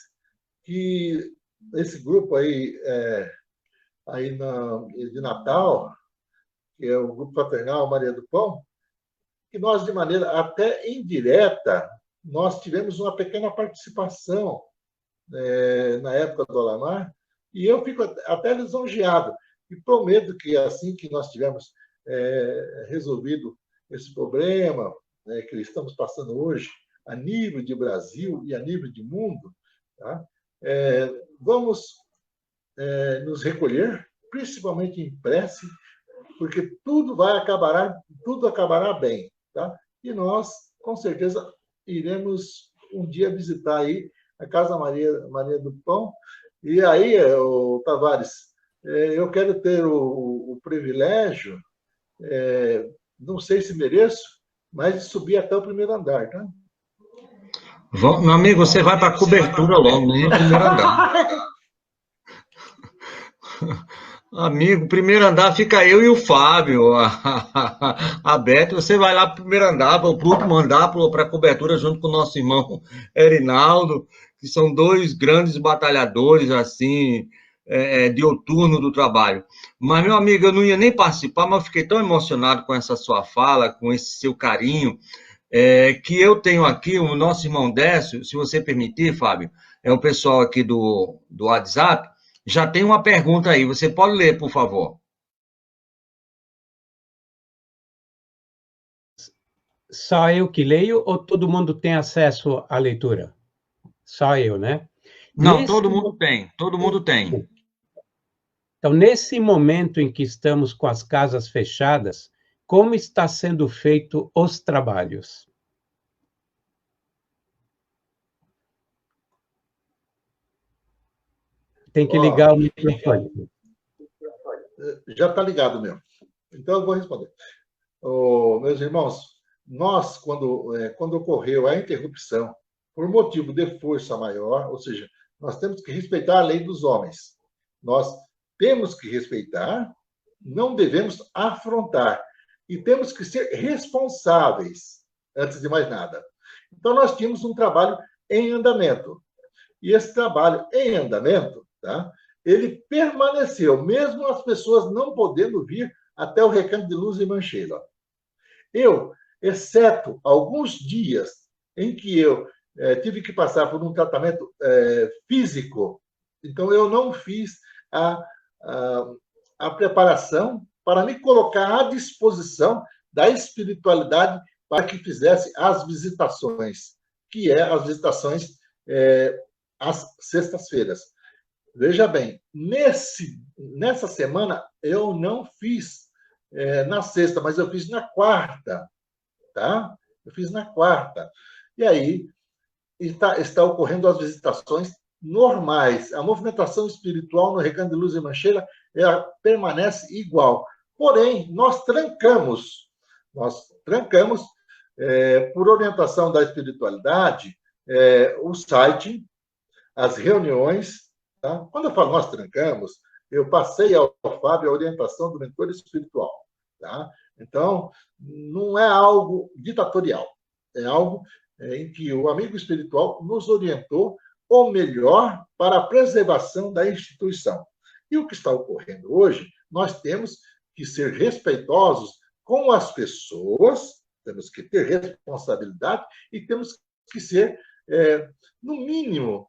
que esse grupo aí, de Natal, que é o Grupo Fraternal Maria do Pão, que nós, de maneira até indireta, nós tivemos uma pequena participação na época do Alamar, e eu fico até lisonjeado, e prometo que assim que nós tivermos resolvido esse problema que estamos passando hoje, a nível de Brasil e a nível de mundo, tá? Vamos nos recolher, principalmente em prece, porque tudo acabará bem, tá? E nós, com certeza, iremos um dia visitar aí a Casa Maria do Pão. E aí, Tavares, eu quero ter o privilégio, não sei se mereço, mas de subir até o primeiro andar, tá? Meu amigo, você vai para a cobertura logo, nem no primeiro andar. Amigo, primeiro andar fica eu e o Fábio. A Beth, você vai lá para o primeiro andar, para o último andar, para a cobertura, junto com o nosso irmão Erinaldo, que são dois grandes batalhadores, assim, dioturno do trabalho. Mas, meu amigo, eu não ia nem participar, mas eu fiquei tão emocionado com essa sua fala, com esse seu carinho, que eu tenho aqui o nosso irmão Décio, se você permitir, Fábio, é o pessoal aqui do WhatsApp, já tem uma pergunta aí, você pode ler, por favor. Só eu que leio ou todo mundo tem acesso à leitura? Só eu, né? Não, todo mundo tem, todo mundo tem. Então, nesse momento em que estamos com as casas fechadas, como está sendo feito os trabalhos? Tem que ligar o microfone. Já está ligado mesmo. Então, eu vou responder. Meus irmãos, nós, quando ocorreu a interrupção, por motivo de força maior, ou seja, nós temos que respeitar a lei dos homens. Nós temos que respeitar, não devemos afrontar. E temos que ser responsáveis, antes de mais nada. Então, nós tínhamos um trabalho em andamento. E esse trabalho em andamento, tá? Ele permaneceu, mesmo as pessoas não podendo vir até o Recanto de Luz em Mancheira. Eu, exceto alguns dias em que eu tive que passar por um tratamento físico, então eu não fiz a preparação para me colocar à disposição da espiritualidade para que fizesse as visitações, que é as visitações às sextas-feiras. Veja bem, nessa semana eu não fiz na sexta, mas eu fiz na quarta, tá? Eu fiz na quarta. E aí está ocorrendo as visitações normais. A movimentação espiritual no Recanto de Luz e Mancheira, ela permanece igual. Porém, nós trancamos, por orientação da espiritualidade, o site, as reuniões. Tá? Quando eu falo nós trancamos, eu passei ao Fábio a orientação do mentor espiritual. Tá? Então, não é algo ditatorial, é algo em que o amigo espiritual nos orientou o melhor para a preservação da instituição. E o que está ocorrendo hoje, nós temos que ser respeitosos com as pessoas, temos que ter responsabilidade e temos que ser, no mínimo,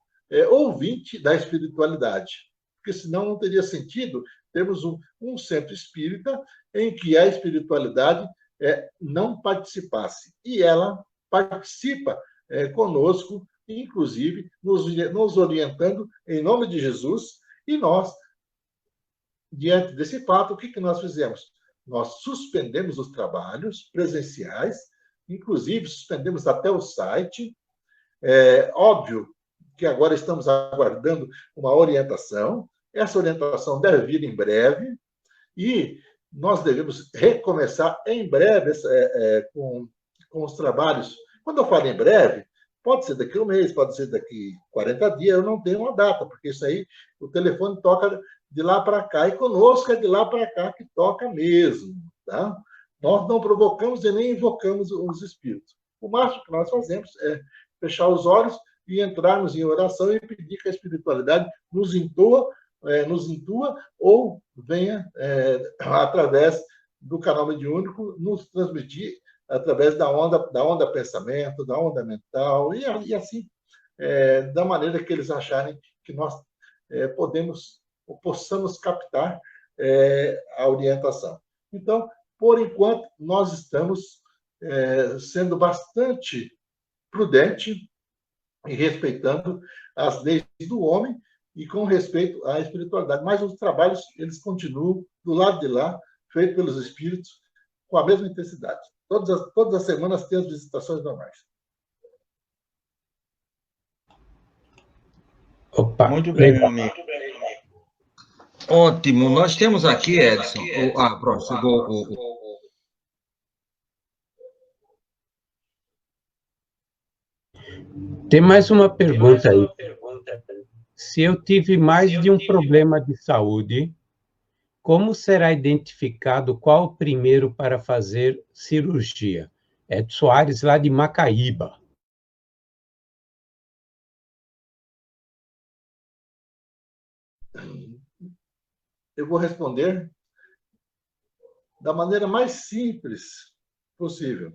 ouvinte da espiritualidade. Porque senão não teria sentido termos um centro espírita em que a espiritualidade não participasse. E ela participa conosco, inclusive nos orientando em nome de Jesus, e nós, diante desse fato, o que nós fizemos? Nós suspendemos os trabalhos presenciais, inclusive suspendemos até o site. Óbvio que agora estamos aguardando uma orientação. Essa orientação deve vir em breve e nós devemos recomeçar em breve com os trabalhos. Quando eu falo em breve, pode ser daqui a um mês, pode ser daqui 40 dias, eu não tenho uma data, porque isso aí, o telefone toca de lá para cá, e conosco é de lá para cá que toca mesmo. Tá? Nós não provocamos e nem invocamos os espíritos. O máximo que nós fazemos é fechar os olhos e entrarmos em oração e pedir que a espiritualidade nos intua ou venha, através do canal mediúnico, nos transmitir através da onda pensamento, da onda mental, e assim, da maneira que eles acharem que nós possamos captar a orientação. Então, por enquanto, nós estamos sendo bastante prudente e respeitando as leis do homem e com respeito à espiritualidade. Mas os trabalhos, eles continuam do lado de lá, feito pelos espíritos com a mesma intensidade. Todas as semanas tem as visitações normais. Opa, Muito bem, meu legal. amigo. Ótimo. Nós temos aqui, Edson. Pronto, chegou Tem mais uma pergunta aí. Se eu tive mais de um problema de saúde, como será identificado qual o primeiro para fazer cirurgia? É Soares, lá de Macaíba. Eu vou responder da maneira mais simples possível.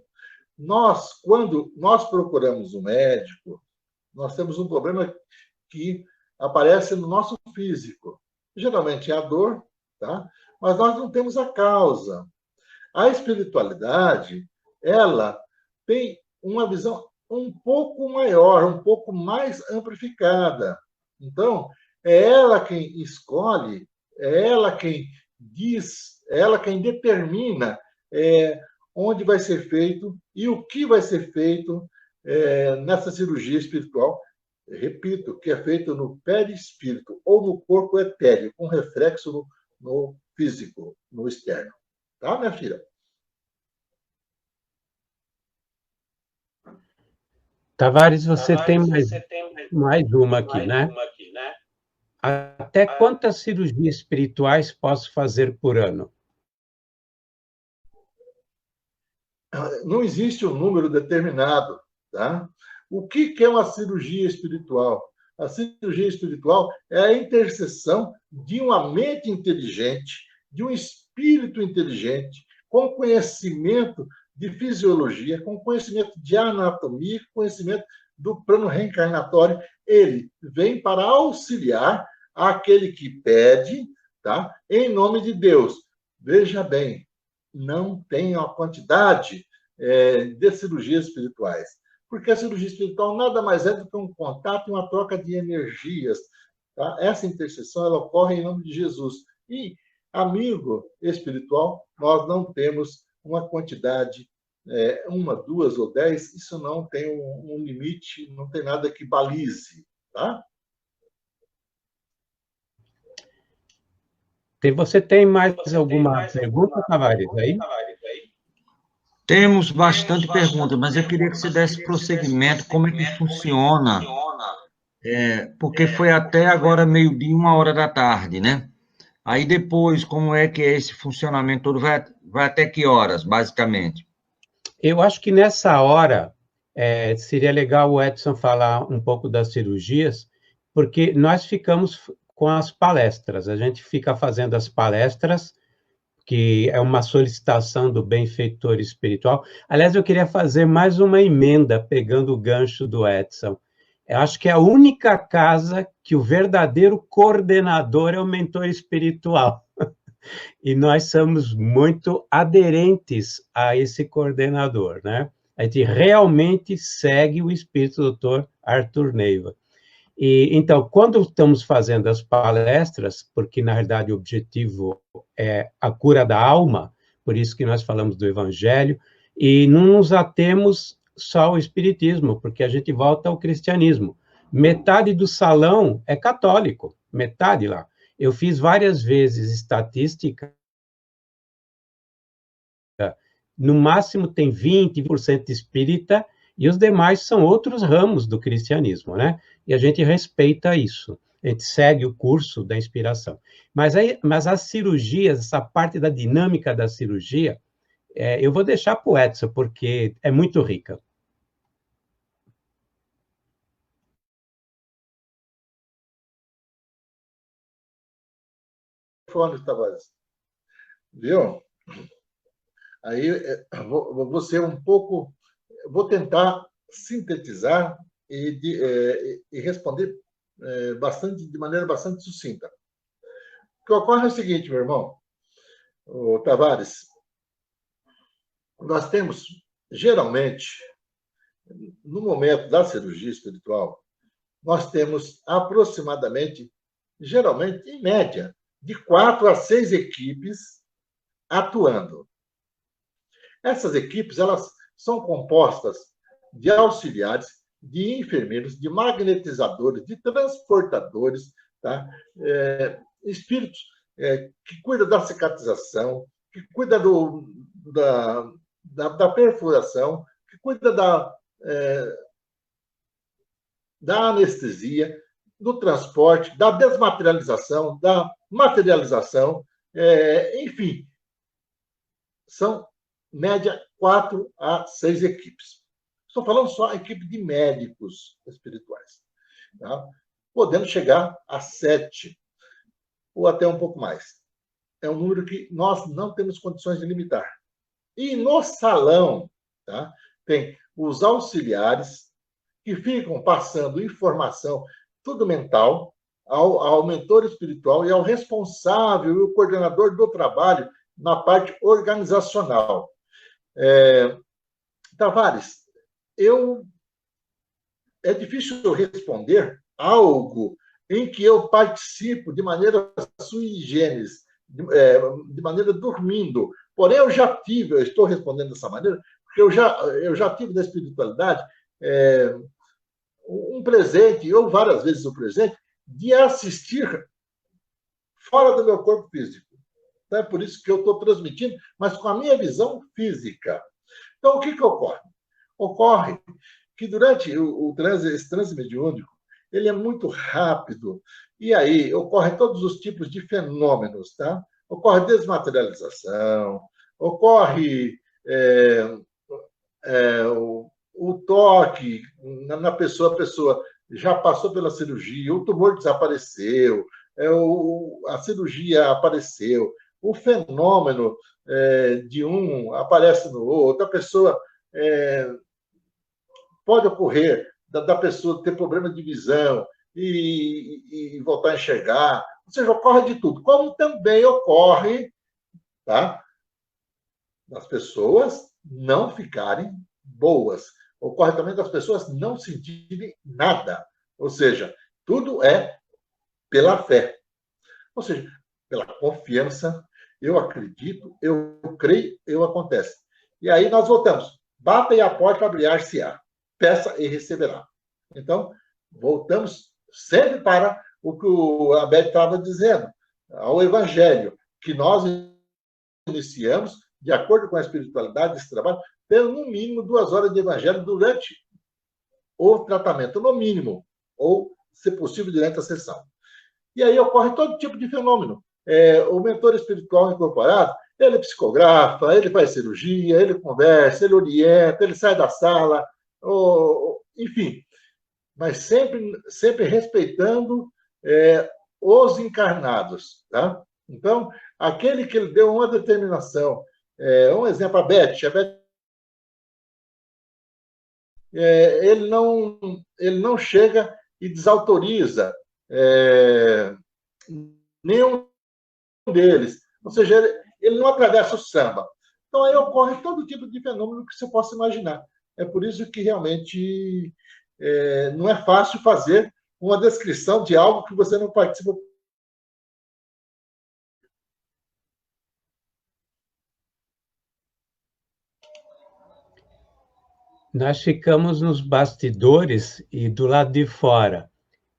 Quando nós procuramos um médico, nós temos um problema que aparece no nosso físico. Geralmente é a dor, tá? Mas nós não temos a causa. A espiritualidade, ela tem uma visão um pouco maior, um pouco mais amplificada. Então, é ela quem escolhe, é ela quem diz, é ela quem determina onde vai ser feito e o que vai ser feito nessa cirurgia espiritual. Repito, que é feito no perispírito ou no corpo etéreo, com reflexo no físico, no externo. Tá, minha filha? Tavares, você tem mais uma aqui, né? Até quantas cirurgias espirituais posso fazer por ano? Não existe um número determinado, tá? O que é uma cirurgia espiritual? A cirurgia espiritual é a intercessão de uma mente inteligente, de um espírito inteligente, com conhecimento de fisiologia, com conhecimento de anatomia, conhecimento do plano reencarnatório. Ele vem para auxiliar aquele que pede, tá? Em nome de Deus. Veja bem, não tem uma quantidade de cirurgias espirituais. Porque a cirurgia espiritual nada mais é do que um contato e uma troca de energias. Tá? Essa intercessão ela ocorre em nome de Jesus. E, amigo espiritual, nós não temos uma quantidade, 1, 2 ou 10, isso não tem um limite, não tem nada que balize. Tá? Você tem mais alguma pergunta, Tavares, aí? Temos bastante perguntas, mas eu queria que você desse prosseguimento, como é que funciona, porque foi até agora meio-dia, 1h da tarde, né? Aí depois, como é que é esse funcionamento todo? Vai até que horas, basicamente? Eu acho que nessa hora seria legal o Edson falar um pouco das cirurgias, porque nós ficamos com as palestras, a gente fica fazendo as palestras, que é uma solicitação do benfeitor espiritual. Aliás, eu queria fazer mais uma emenda, pegando o gancho do Edson. Eu acho que é a única casa que o verdadeiro coordenador é o mentor espiritual. E nós somos muito aderentes a esse coordenador, né? A gente realmente segue o espírito do Dr. Arthur Neiva. E, então, quando estamos fazendo as palestras, porque, na verdade, o objetivo é a cura da alma, por isso que nós falamos do Evangelho, e não nos atemos só ao Espiritismo, porque a gente volta ao cristianismo. Metade do salão é católico, metade lá. Eu fiz várias vezes estatística, no máximo tem 20% espírita, e os demais são outros ramos do cristianismo, né? E a gente respeita isso, a gente segue o curso da inspiração. Mas as cirurgias, essa parte da dinâmica da cirurgia, eu vou deixar para o Edson, porque é muito rica. Fone, Tavares. Viu? Aí vou ser um pouco... Vou tentar sintetizar e responder de maneira bastante sucinta. O que ocorre é o seguinte, meu irmão, o Tavares, nós temos, geralmente, no momento da cirurgia espiritual, nós temos aproximadamente, geralmente, em média, de 4 a 6 equipes atuando. Essas equipes, elas são compostas de auxiliares, de enfermeiros, de magnetizadores, de transportadores, tá? Espíritos que cuidam da cicatrização, que cuidam da perfuração, que cuidam da anestesia, do transporte, da desmaterialização, da materialização, enfim, são, média, 4 a 6 equipes. Estou falando só a equipe de médicos espirituais, tá? Podendo chegar a 7, ou até um pouco mais. É um número que nós não temos condições de limitar. E no salão, tá, tem os auxiliares que ficam passando informação, tudo mental, ao mentor espiritual e ao responsável e o coordenador do trabalho na parte organizacional. Tavares, é difícil eu responder algo em que eu participo de maneira sui generis, de maneira dormindo. Porém, eu estou respondendo dessa maneira, porque eu já tive da espiritualidade um presente, ou várias vezes o presente, de assistir fora do meu corpo físico. Então, é por isso que eu estou transmitindo, mas com a minha visão física. Então, o que ocorre? Ocorre que durante esse transe mediúnico, ele é muito rápido, e aí ocorrem todos os tipos de fenômenos, tá? Ocorre desmaterialização, ocorre o toque na pessoa, a pessoa já passou pela cirurgia, o tumor desapareceu, a cirurgia apareceu, o fenômeno de um aparece no outro, a pessoa pode ocorrer da pessoa ter problema de visão e voltar a enxergar, ou seja, ocorre de tudo, como também ocorre, tá, das pessoas não ficarem boas, ocorre também das pessoas não sentirem nada, ou seja, tudo é pela fé, ou seja, pela confiança, eu acredito, eu creio, acontece. E aí nós voltamos, bata e a porta abrir-se-á, peça e receberá. Então, voltamos sempre para o que a Beth estava dizendo, ao Evangelho, que nós iniciamos, de acordo com a espiritualidade desse trabalho, tendo no mínimo 2 horas de Evangelho durante o tratamento, no mínimo, ou, se possível, durante a sessão. E aí ocorre todo tipo de fenômeno. O mentor espiritual incorporado, ele psicografa, ele faz cirurgia, ele conversa, ele orienta, ele sai da sala, enfim, mas sempre respeitando os encarnados, tá? Então, aquele que ele deu uma determinação, um exemplo, a Beth, ele não chega e desautoriza nenhum deles, ou seja, ele não atravessa o samba. Então, aí ocorre todo tipo de fenômeno que você possa imaginar. É por isso que realmente não é fácil fazer uma descrição de algo que você não participa. Nós ficamos nos bastidores e do lado de fora.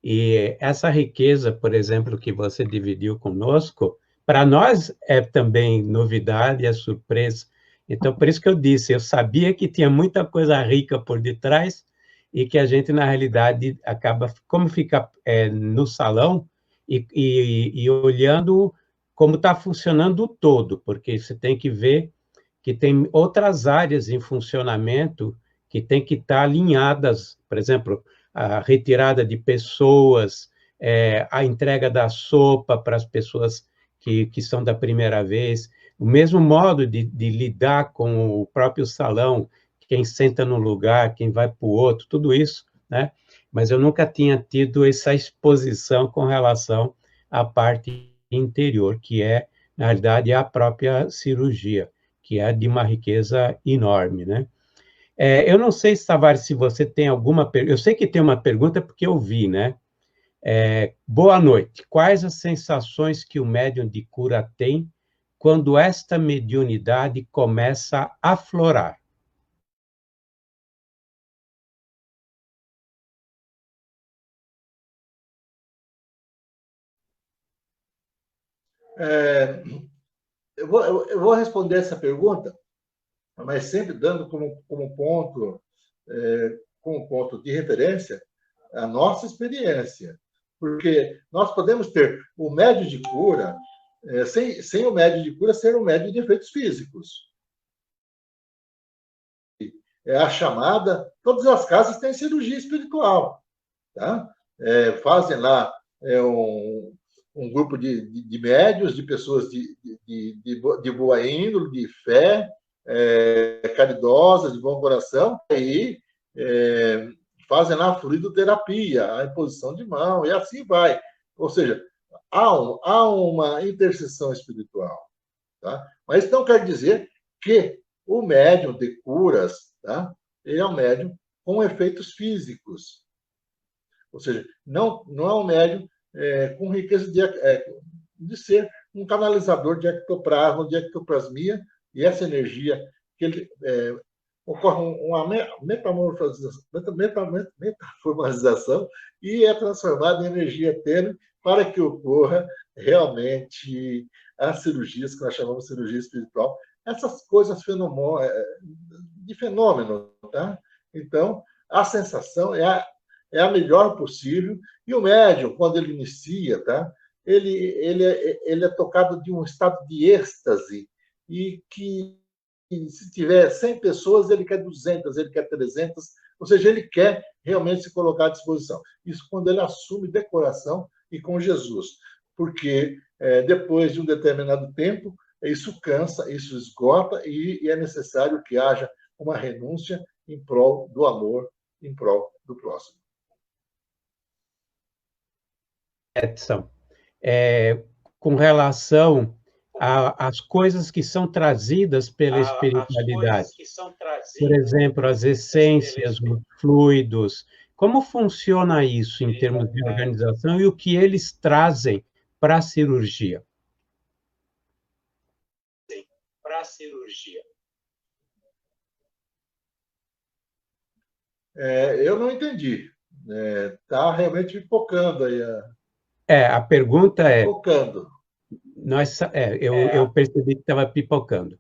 E essa riqueza, por exemplo, que você dividiu conosco, para nós é também novidade, é surpresa. Então, por isso que eu disse, eu sabia que tinha muita coisa rica por detrás e que a gente, na realidade, acaba, como fica no salão e olhando como está funcionando o todo, porque você tem que ver que tem outras áreas em funcionamento que tem que estar alinhadas, por exemplo, a retirada de pessoas, a entrega da sopa para as pessoas que são da primeira vez, o mesmo modo de lidar com o próprio salão, quem senta num lugar, quem vai para o outro, tudo isso, né? Mas eu nunca tinha tido essa exposição com relação à parte interior, que na realidade, a própria cirurgia, que é de uma riqueza enorme, né? Eu não sei, Tavares, se você tem alguma pergunta. Eu sei que tem uma pergunta porque eu vi, né? Boa noite. Quais as sensações que o médium de cura tem quando esta mediunidade começa a aflorar? Eu vou responder essa pergunta, mas sempre dando como ponto de referência a nossa experiência. Porque nós podemos ter o médio de cura, sem o médio de cura ser um médio de efeitos físicos. É a chamada, todas as casas têm cirurgia espiritual. Tá? Fazem lá um grupo de médios, de pessoas de boa índole, de fé, caridosas, de bom coração, e fazem lá a fluidoterapia, a imposição de mão, e assim vai. Ou seja, há uma intercessão espiritual. Tá? Mas isso não quer dizer que o médium de curas, tá? Ele é um médium com efeitos físicos. Ou seja, não é um médium com riqueza de ser um canalizador de ectoplasma, de ectoplasmia, e essa energia que ele ocorre uma metamorfosização e é transformada em energia tênue para que ocorra realmente as cirurgias que nós chamamos de cirurgia espiritual, essas coisas de fenômeno, tá? Então, a sensação é a melhor possível, e o médium, quando ele inicia, tá? Ele é tocado de um estado de êxtase, e que se tiver 100 pessoas, ele quer 200, ele quer 300, ou seja, ele quer realmente se colocar à disposição. Isso quando ele assume decoração e com Jesus, porque depois de um determinado tempo, isso cansa, isso esgota, e é necessário que haja uma renúncia em prol do amor, em prol do próximo. Edson, com relação às coisas que são trazidas pela espiritualidade, por exemplo, as essências, os fluidos, como funciona isso em termos de organização e o que eles trazem para a cirurgia? Eu não entendi. Está realmente pipocando aí. A pergunta é... Pipocando. Eu percebi que estava pipocando.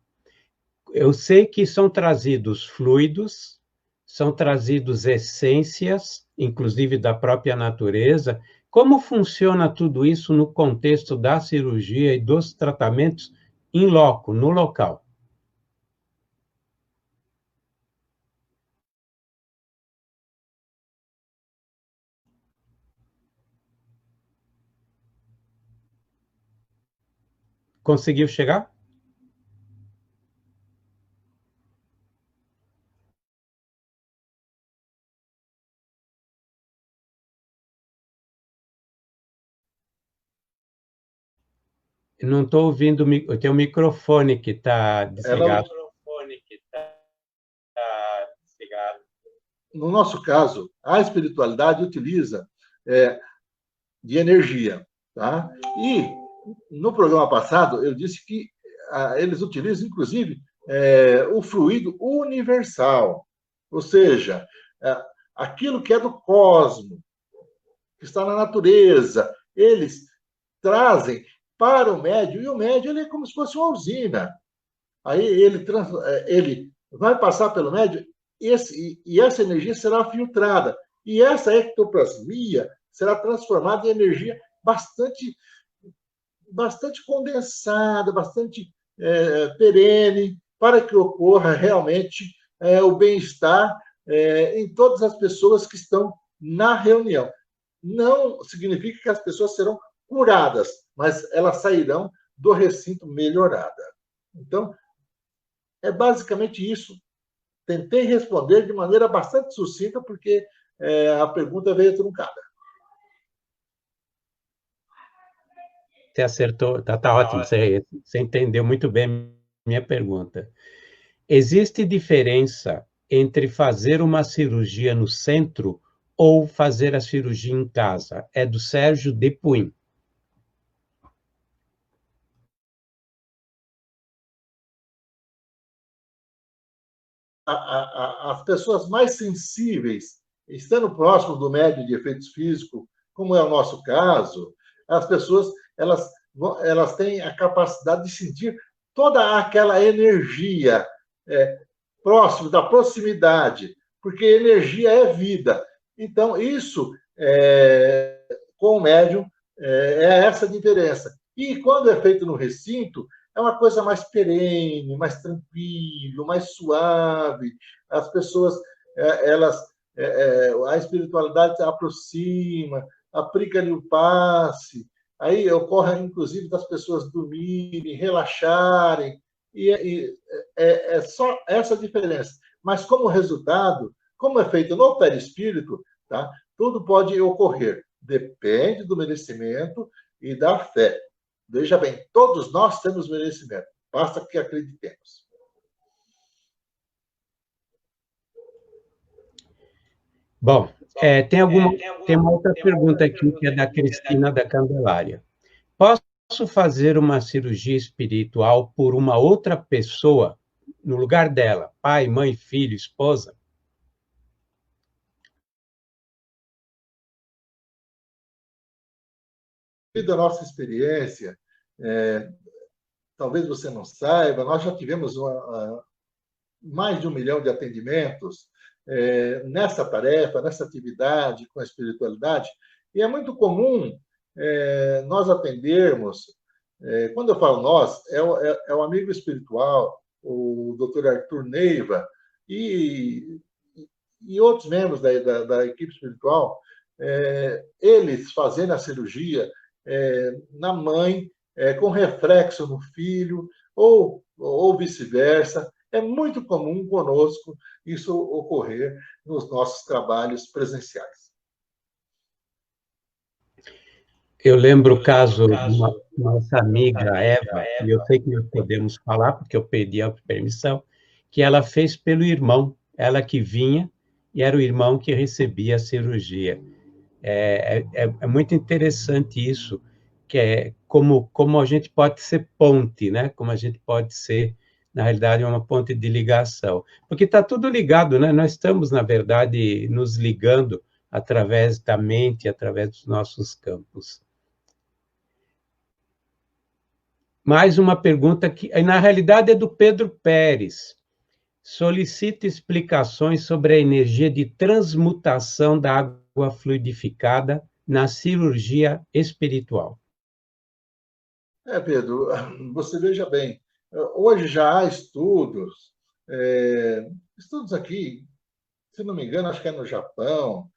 Eu sei que são trazidos fluidos, são trazidos essências, inclusive da própria natureza. Como funciona tudo isso no contexto da cirurgia e dos tratamentos in loco, no local? Conseguiu chegar? Não estou ouvindo, o teu microfone que está desligado. No nosso caso, a espiritualidade utiliza de energia. Tá? E no programa passado, eu disse que eles utilizam, inclusive, o fluido universal, ou seja, aquilo que é do cosmos, que está na natureza, eles trazem para o médium, e o médium ele é como se fosse uma usina. Aí ele vai passar pelo médium, e essa energia será filtrada. E essa ectoplasmia será transformada em energia bastante condensada, bastante perene, para que ocorra realmente o bem-estar em todas as pessoas que estão na reunião. Não significa que as pessoas serão curadas, mas elas sairão do recinto melhorada. Então, é basicamente isso. Tentei responder de maneira bastante sucinta, porque a pergunta veio truncada. Você acertou, tá ótimo, você entendeu muito bem a minha pergunta. Existe diferença entre fazer uma cirurgia no centro ou fazer a cirurgia em casa? É do Sérgio Depuim. as pessoas mais sensíveis, estando próximo do médium de efeitos físicos, como é o nosso caso, as pessoas elas têm a capacidade de sentir toda aquela energia próximo, da proximidade, porque energia é vida. Então, isso, com o médium, é essa diferença. E quando é feito no recinto, é uma coisa mais perene, mais tranquilo, mais suave. As pessoas, a espiritualidade se aproxima, aplica-lhe o passe. Aí ocorre, inclusive, das pessoas dormirem, relaxarem. E é só essa diferença. Mas, como resultado, como é feito no perispírito, tá? Tudo pode ocorrer. Depende do merecimento e da fé. Veja bem, todos nós temos merecimento. Basta que acreditemos. Bom, tem uma outra pergunta aqui, que é da Cristina da Candelária. Posso fazer uma cirurgia espiritual por uma outra pessoa, no lugar dela? Pai, mãe, filho, esposa? Devido à nossa experiência, talvez você não saiba, nós já tivemos mais de 1 milhão de atendimentos nessa tarefa, nessa atividade com a espiritualidade, e é muito comum nós atendermos, quando eu falo nós, é o amigo espiritual, o Dr. Arthur Neiva e outros membros da equipe espiritual, eles fazendo a cirurgia na mãe, com reflexo no filho, ou vice-versa. É muito comum conosco isso ocorrer nos nossos trabalhos presenciais. Eu lembro o caso de uma nossa amiga Eva, e eu sei que nós podemos falar, porque eu pedi a permissão, que ela fez pelo irmão, ela que vinha, e era o irmão que recebia a cirurgia. É muito interessante isso, que é como a gente pode ser ponte, né? Como a gente pode ser, na realidade, uma ponte de ligação. Porque está tudo ligado, né? Nós estamos, na verdade, nos ligando através da mente, através dos nossos campos. Mais uma pergunta que, na realidade, é do Pedro Pérez. Solicita explicações sobre a energia de transmutação da água fluidificada na cirurgia espiritual. Pedro, você veja bem, hoje já há estudos aqui, se não me engano, acho que é no Japão,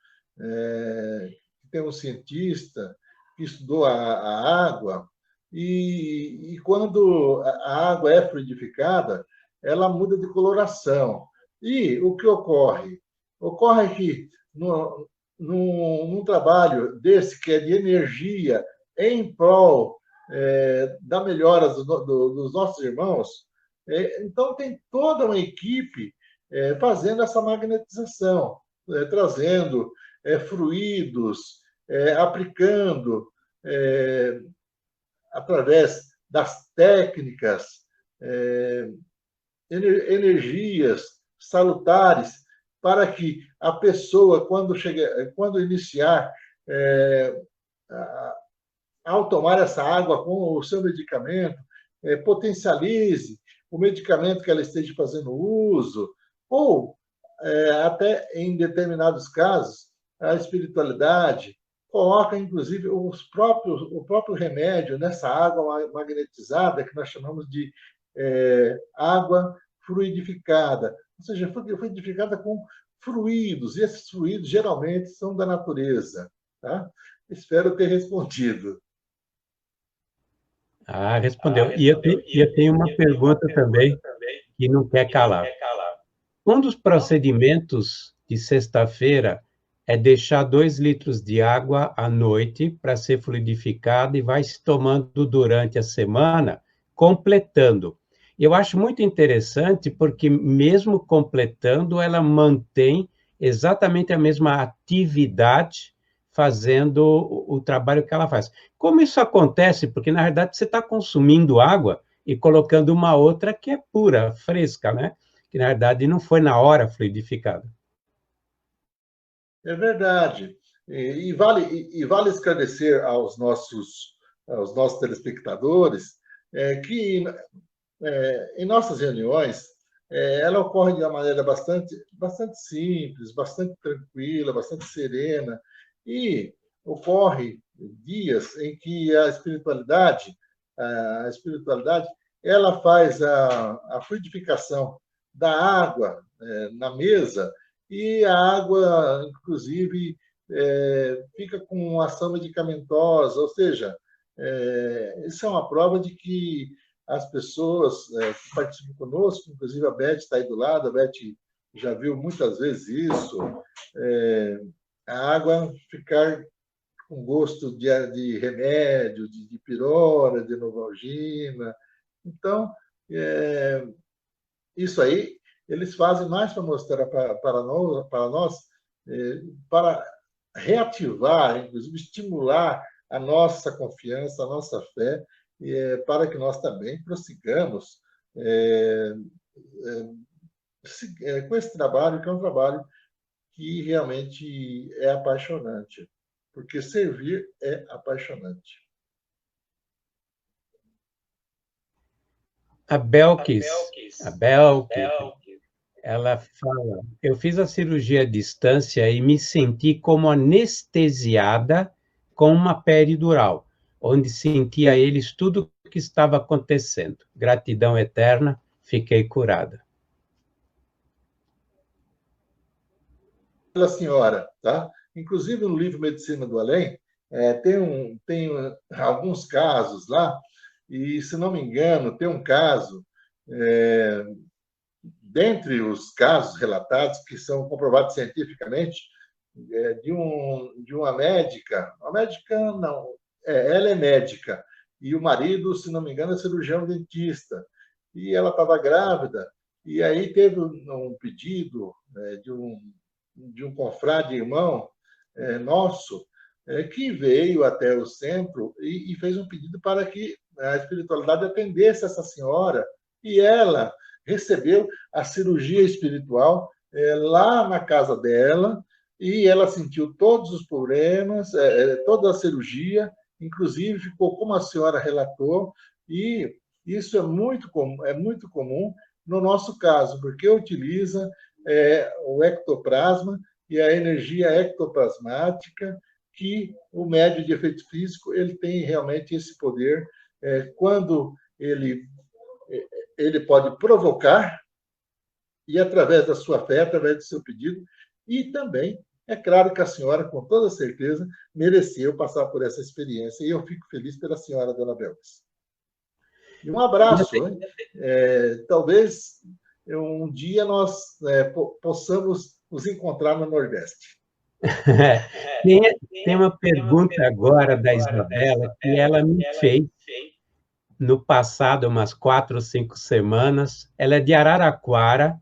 tem um cientista que estudou a água, e quando a água é fluidificada, ela muda de coloração. E o que ocorre? Ocorre que, num trabalho desse, que é de energia, em prol da melhora dos nossos irmãos, então tem toda uma equipe fazendo essa magnetização, trazendo fluidos, aplicando através das técnicas energias salutares, para que a pessoa, quando iniciar, ao tomar essa água com o seu medicamento, potencialize o medicamento que ela esteja fazendo uso, ou até em determinados casos, a espiritualidade coloca, inclusive, o próprio remédio nessa água magnetizada, que nós chamamos de água fluidificada, ou seja, fluidificada com fluidos, e esses fluidos geralmente são da natureza. Tá? Espero ter respondido. Respondeu. E eu tenho uma pergunta também que não quer calar. Um dos procedimentos de sexta-feira é deixar 2 litros de água à noite para ser fluidificada e vai se tomando durante a semana, completando. Eu acho muito interessante porque, mesmo completando, ela mantém exatamente a mesma atividade fazendo o trabalho que ela faz. Como isso acontece? Porque, na verdade, você está consumindo água e colocando uma outra que é pura, fresca, né? que na verdade não foi na hora fluidificada. É verdade. E vale esclarecer aos nossos telespectadores que em nossas reuniões ela ocorre de uma maneira bastante simples, bastante tranquila, bastante serena, e ocorre dias em que a espiritualidade ela faz a fluidificação da água na mesa, e a água, inclusive, fica com ação medicamentosa, ou seja, isso é uma prova de que as pessoas que participam conosco, inclusive a Beth está aí do lado, a Beth já viu muitas vezes isso, a água ficar com gosto de remédio, de pirona, de Novalgina. Então, isso aí eles fazem mais para mostrar para nós, para reativar, inclusive estimular a nossa confiança, a nossa fé, para que nós também prossigamos com esse trabalho, que é um trabalho que realmente é apaixonante, porque servir é apaixonante. A Belkis, ela fala, eu fiz a cirurgia à distância e me senti como anestesiada com uma peridural, onde sentia eles tudo o que estava acontecendo. Gratidão eterna, fiquei curada. Pela senhora, tá? Inclusive no livro Medicina do Além, tem alguns casos lá, e, se não me engano, tem um caso, dentre os casos relatados, que são comprovados cientificamente, de uma médica não, ela é médica, e o marido, se não me engano, é cirurgião dentista, e ela estava grávida, e aí teve um pedido de um confrade irmão nosso, que veio até o centro e fez um pedido para que a espiritualidade atendesse essa senhora, e ela recebeu a cirurgia espiritual lá na casa dela, e ela sentiu todos os problemas, toda a cirurgia, inclusive ficou como a senhora relatou, e isso é muito comum no nosso caso, porque utiliza o ectoplasma e a energia ectoplasmática, que o médium de efeito físico ele tem realmente esse poder, quando ele pode provocar, e através da sua fé, através do seu pedido, e também, é claro que a senhora, com toda certeza, mereceu passar por essa experiência, e eu fico feliz pela senhora, dona Belkis. E um abraço. Talvez um dia nós possamos nos encontrar no Nordeste. Tem uma pergunta agora da Isabela, que ela me fez no passado, umas 4 ou 5 semanas. Ela é de Araraquara,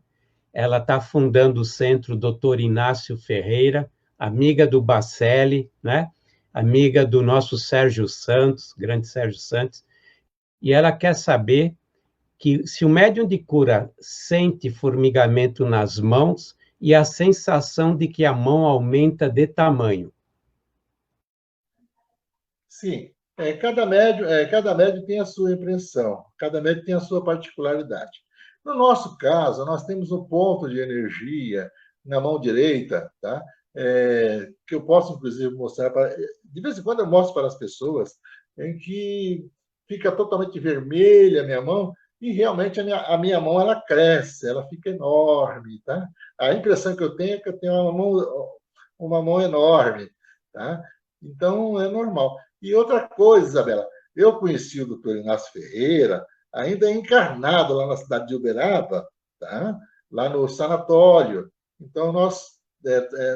ela está fundando o Centro Dr. Inácio Ferreira, amiga do Bacelli, né? Amiga do nosso Sérgio Santos, grande Sérgio Santos, e ela quer saber que se o médium de cura sente formigamento nas mãos e a sensação de que a mão aumenta de tamanho. Sim, cada médium tem a sua impressão, cada médium tem a sua particularidade. No nosso caso, nós temos um ponto de energia na mão direita, tá? Que eu posso, inclusive, mostrar. De vez em quando eu mostro para as pessoas, em que fica totalmente vermelha a minha mão, e realmente a minha mão ela cresce, ela fica enorme, tá? A impressão que eu tenho é que eu tenho uma mão enorme, tá? Então, é normal. E outra coisa, Isabela, eu conheci o doutor Inácio Ferreira, ainda encarnado lá na cidade de Uberaba, tá? Lá no sanatório. Então, nós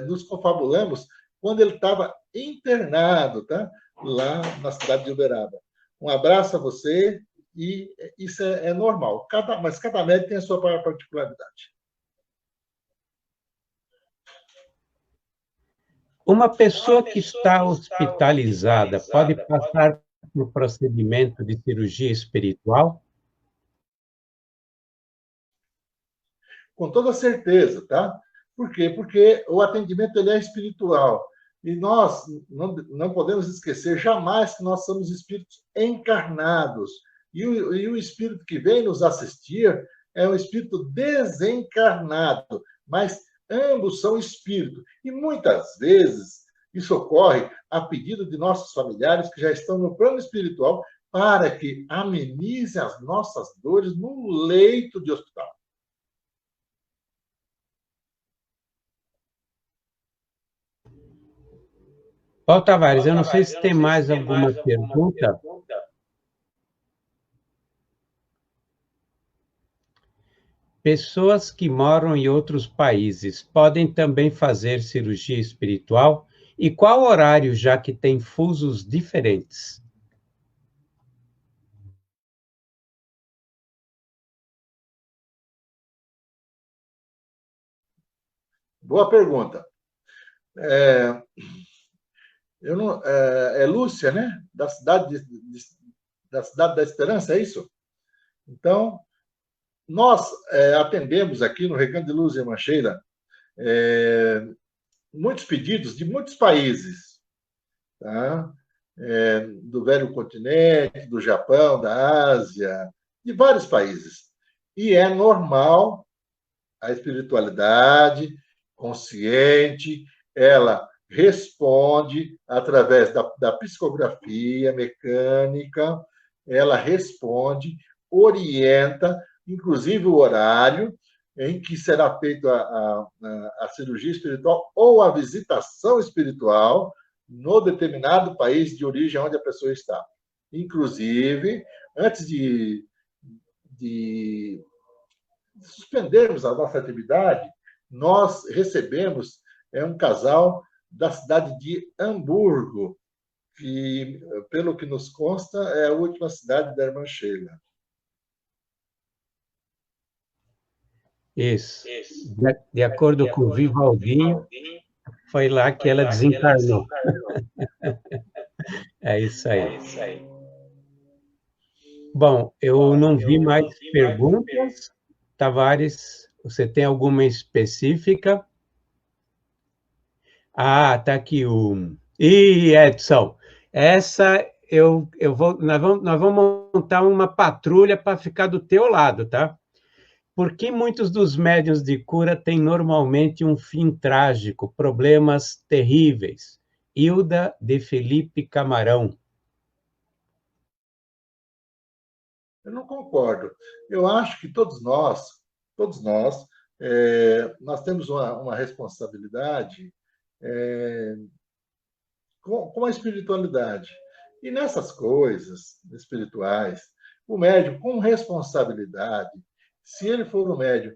nos confabulamos quando ele estava internado, tá? Lá na cidade de Uberaba. Um abraço a você, e isso é normal. Mas cada médico tem a sua particularidade. Uma pessoa que está hospitalizada pode passar por procedimento de cirurgia espiritual? com toda certeza, tá? Por quê? Porque o atendimento ele é espiritual. E nós não podemos esquecer jamais que nós somos espíritos encarnados. E o espírito que vem nos assistir é um espírito desencarnado, mas ambos são espírito. E muitas vezes isso ocorre a pedido de nossos familiares que já estão no plano espiritual para que amenize as nossas dores no leito de hospital. Paulo Tavares, eu não sei se tem mais alguma pergunta. Pessoas que moram em outros países podem também fazer cirurgia espiritual? E qual horário, já que tem fusos diferentes? Boa pergunta. É Lúcia, né? Da cidade da Esperança, é isso? Então, nós atendemos aqui no Recanto de Luz e Mancheira muitos pedidos de muitos países, tá? Do velho continente, do Japão, da Ásia, de vários países. E é normal a espiritualidade consciente, ela responde através da psicografia mecânica, ela responde, orienta, inclusive o horário em que será feita a cirurgia espiritual ou a visitação espiritual no determinado país de origem onde a pessoa está. Inclusive, antes de suspendermos a nossa atividade, nós recebemos um casal da cidade de Hamburgo, que, pelo que nos consta, é a última cidade da irmã Sheila. Isso. De acordo com o Vivalvinho, foi lá que ela desencarnou. É isso aí. Bom, eu não vi mais perguntas. Tavares, você tem alguma específica? Ah, tá aqui o... Edson, essa nós vamos montar uma patrulha para ficar do teu lado, tá? Por que muitos dos médiuns de cura têm normalmente um fim trágico, problemas terríveis? Hilda de Felipe Camarão. Eu não concordo. Eu acho que todos nós temos uma responsabilidade com a espiritualidade. E nessas coisas espirituais, o médium, com responsabilidade, se ele for um médium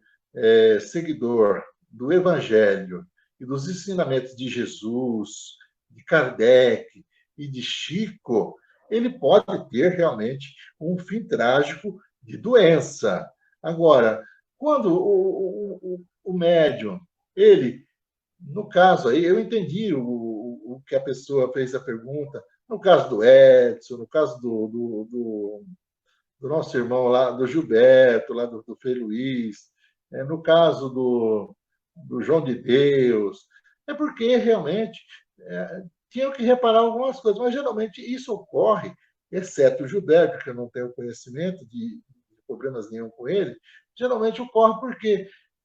seguidor do Evangelho e dos ensinamentos de Jesus, de Kardec e de Chico, ele pode ter realmente um fim trágico de doença. Agora, quando o médium, ele, no caso aí, eu entendi o que a pessoa fez a pergunta, no caso do Edson, no caso do nosso irmão lá, do Gilberto, lá do Frei Luiz, no caso do João de Deus, é porque realmente tinham que reparar algumas coisas, mas geralmente isso ocorre, exceto o Gilberto, que eu não tenho conhecimento de problemas nenhum com ele, geralmente ocorre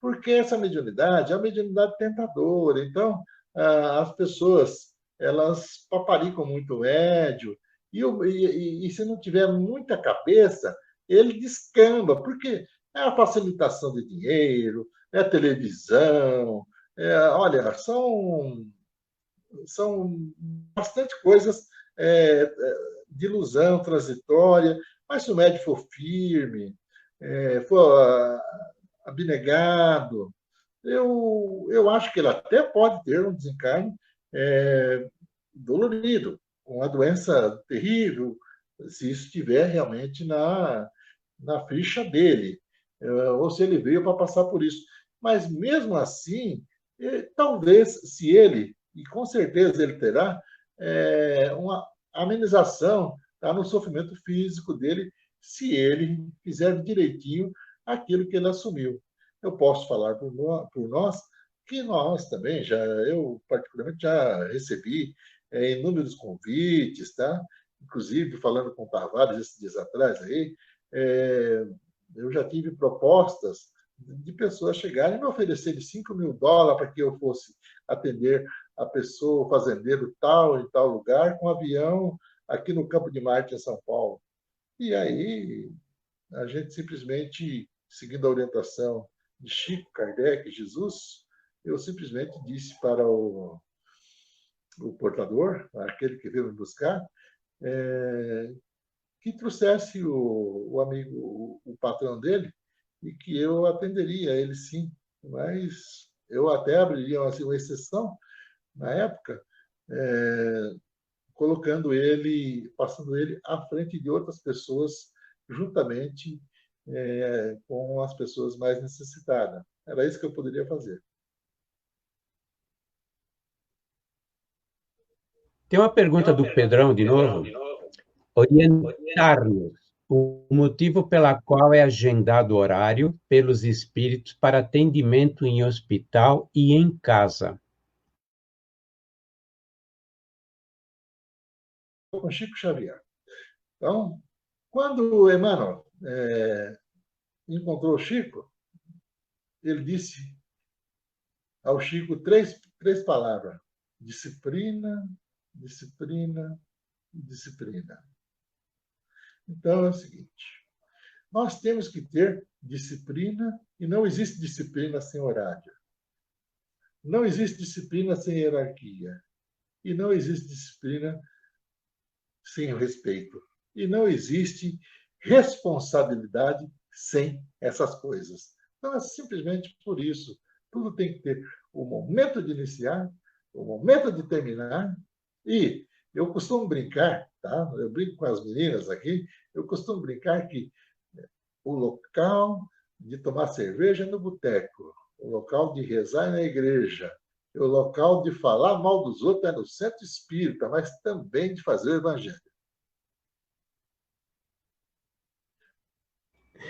porque essa mediunidade é a mediunidade tentadora. Então, as pessoas, elas paparicam muito o médium, e se não tiver muita cabeça, ele descamba, porque é a facilitação de dinheiro, é a televisão, olha, são bastante coisas de ilusão transitória, mas se o médium for firme, for abnegado, eu acho que ele até pode ter um desencarne dolorido, com uma doença terrível, se isso estiver realmente na ficha dele, ou se ele veio para passar por isso. Mas, mesmo assim, talvez, se ele, e com certeza ele terá, uma amenização no sofrimento físico dele, se ele fizer direitinho aquilo que ele assumiu. Eu posso falar por nós que nós também, eu particularmente já recebi inúmeros convites, tá? Inclusive, falando com o Tavares esses dias atrás, aí, eu já tive propostas de pessoas chegarem e me oferecerem $5.000 para que eu fosse atender a pessoa, o fazendeiro tal em tal lugar, com avião aqui no Campo de Marte, em São Paulo. E aí, a gente simplesmente, seguindo a orientação de Chico, Kardec, Jesus, eu simplesmente disse para o portador, aquele que veio me buscar, que trouxesse o amigo, o patrão dele, e que eu atenderia ele sim. Mas eu até abriria assim, uma exceção, na época, colocando ele, passando ele à frente de outras pessoas, juntamente com as pessoas mais necessitadas. Era isso que eu poderia fazer. Tem uma pergunta do Pedrão, de novo. Orientar-nos o motivo pela qual é agendado horário pelos espíritos para atendimento em hospital e em casa. Com Chico Xavier. Então, quando Emmanuel encontrou o Chico, ele disse ao Chico três palavras: disciplina, disciplina, disciplina. Então é o seguinte: nós temos que ter disciplina, e não existe disciplina sem horário. Não existe disciplina sem hierarquia. E não existe disciplina sem o respeito. E não existe responsabilidade sem essas coisas. Então, é simplesmente por isso. Tudo tem que ter o momento de iniciar, o momento de terminar. E eu costumo brincar, tá? Eu brinco com as meninas aqui, eu costumo brincar que o local de tomar cerveja é no boteco, o local de rezar é na igreja, o local de falar mal dos outros é no centro espírita, mas também de fazer o evangelho.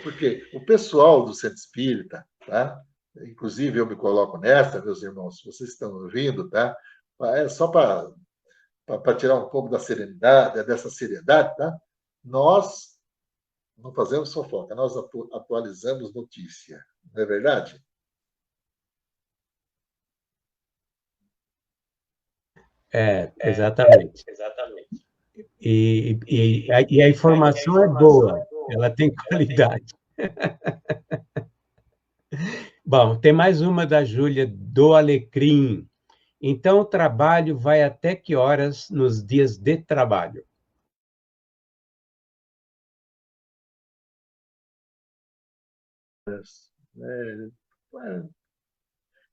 Porque o pessoal do centro espírita, tá? Inclusive eu me coloco nessa, meus irmãos, se vocês estão ouvindo, tá? É só para tirar um pouco da serenidade, dessa seriedade, tá? Nós não fazemos fofoca, nós atualizamos notícia, não é verdade? Exatamente. E a informação é boa, ela tem qualidade. Bom, tem mais uma da Júlia, do Alecrim. Então, o trabalho vai até que horas nos dias de trabalho?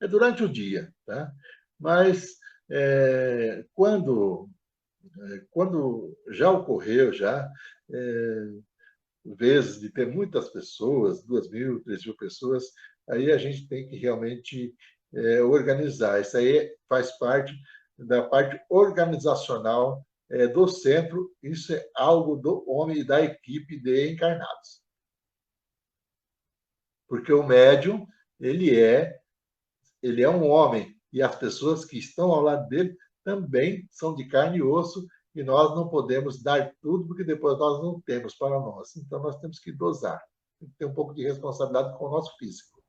É durante o dia, tá? Mas quando já ocorreu, vezes de ter muitas pessoas, 2.000, 3.000 pessoas, aí a gente tem que realmente organizar. Isso aí faz parte da parte organizacional do centro, isso é algo do homem e da equipe de encarnados. Porque o médium, ele é um homem, e as pessoas que estão ao lado dele também são de carne e osso, e nós não podemos dar tudo, porque depois nós não temos para nós. Então, nós temos que dosar. Tem que ter um pouco de responsabilidade com o nosso físico.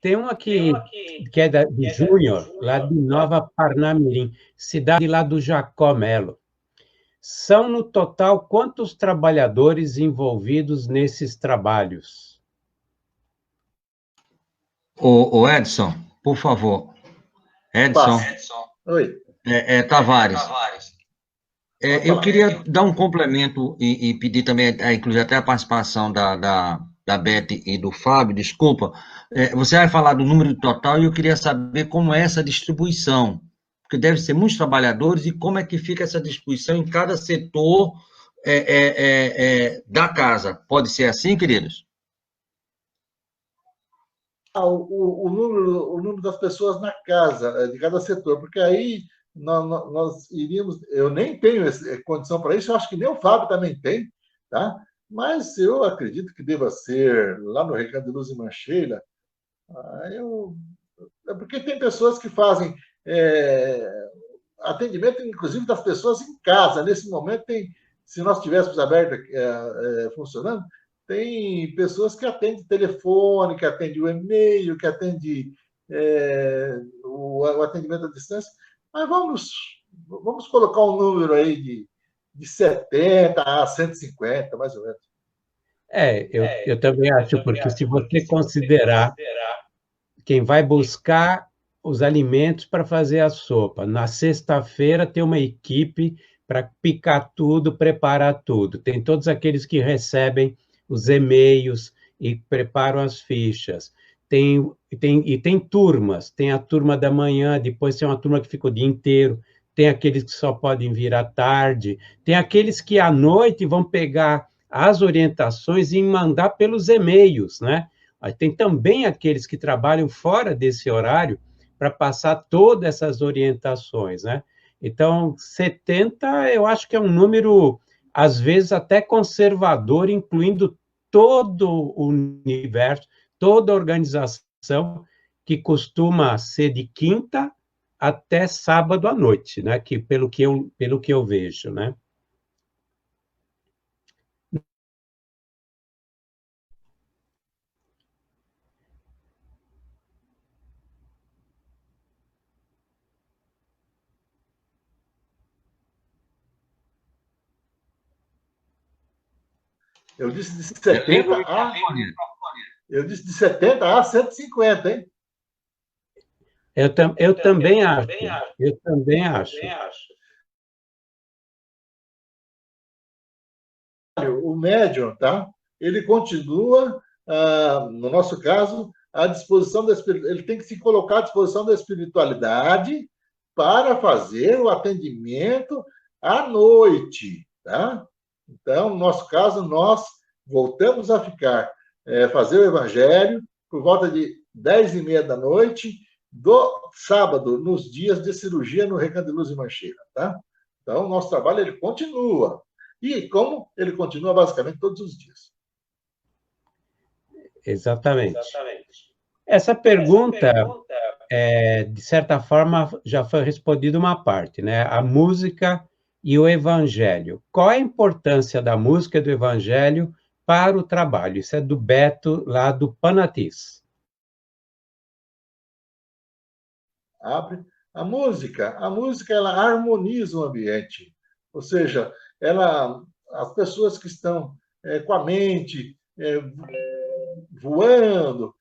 Tem um aqui que é de Júnior, lá de Nova Parnamirim, cidade lá do Jacó Melo. São, no total, quantos trabalhadores envolvidos nesses trabalhos? O Edson, por favor. Edson. Oi. Tavares. Eu queria dar um complemento e pedir também, inclusive, até a participação da Beth e do Fábio, desculpa. Você vai falar do número total e eu queria saber como é essa distribuição, porque deve ser muitos trabalhadores, e como é que fica essa distribuição em cada setor da casa. Pode ser assim, queridos? O número das pessoas na casa, de cada setor, porque aí nós iríamos... Eu nem tenho condição para isso, eu acho que nem o Fábio também tem, tá? mas eu acredito que deva ser lá no Recanto de Luz em Mancheira. É porque tem pessoas que fazem atendimento, inclusive, das pessoas em casa. Nesse momento, se nós tivéssemos aberto, funcionando, tem pessoas que atendem telefone, que atendem o e-mail, que atendem o atendimento à distância. Mas vamos colocar um número aí de 70 a 150, mais ou menos. Eu também acho, porque se você considerar quem vai buscar os alimentos para fazer a sopa, na sexta-feira tem uma equipe para picar tudo, preparar tudo. Tem todos aqueles que recebem os e-mails e preparam as fichas. Tem turmas, tem a turma da manhã, depois tem uma turma que fica o dia inteiro, tem aqueles que só podem vir à tarde, tem aqueles que à noite vão pegar as orientações e mandar pelos e-mails, né? Tem também aqueles que trabalham fora desse horário para passar todas essas orientações, né? Então, 70 eu acho que é um número, às vezes, até conservador, incluindo todo o universo, toda a organização, que costuma ser de quinta até sábado à noite, né? Pelo que eu vejo, né? Eu disse de 70 a... Eu disse de 70 a 150, hein? Eu também acho. Eu também acho. O médium, tá? Ele continua, no nosso caso, à disposição da ele tem que se colocar à disposição da espiritualidade para fazer o atendimento à noite, tá? Então, no nosso caso, nós voltamos a fazer o evangelho por volta de 10h30 da noite do sábado, nos dias de cirurgia no Recanto de Luz em Mancheira, tá? Então, o nosso trabalho ele continua. E como ele continua basicamente todos os dias. Exatamente. Essa pergunta, de certa forma, já foi respondida uma parte, né? A música e o evangelho. Qual é a importância da música e do evangelho para o trabalho? Isso é do Beto, lá do Panatis. A música ela harmoniza o ambiente. Ou seja, as pessoas que estão com a mente voando,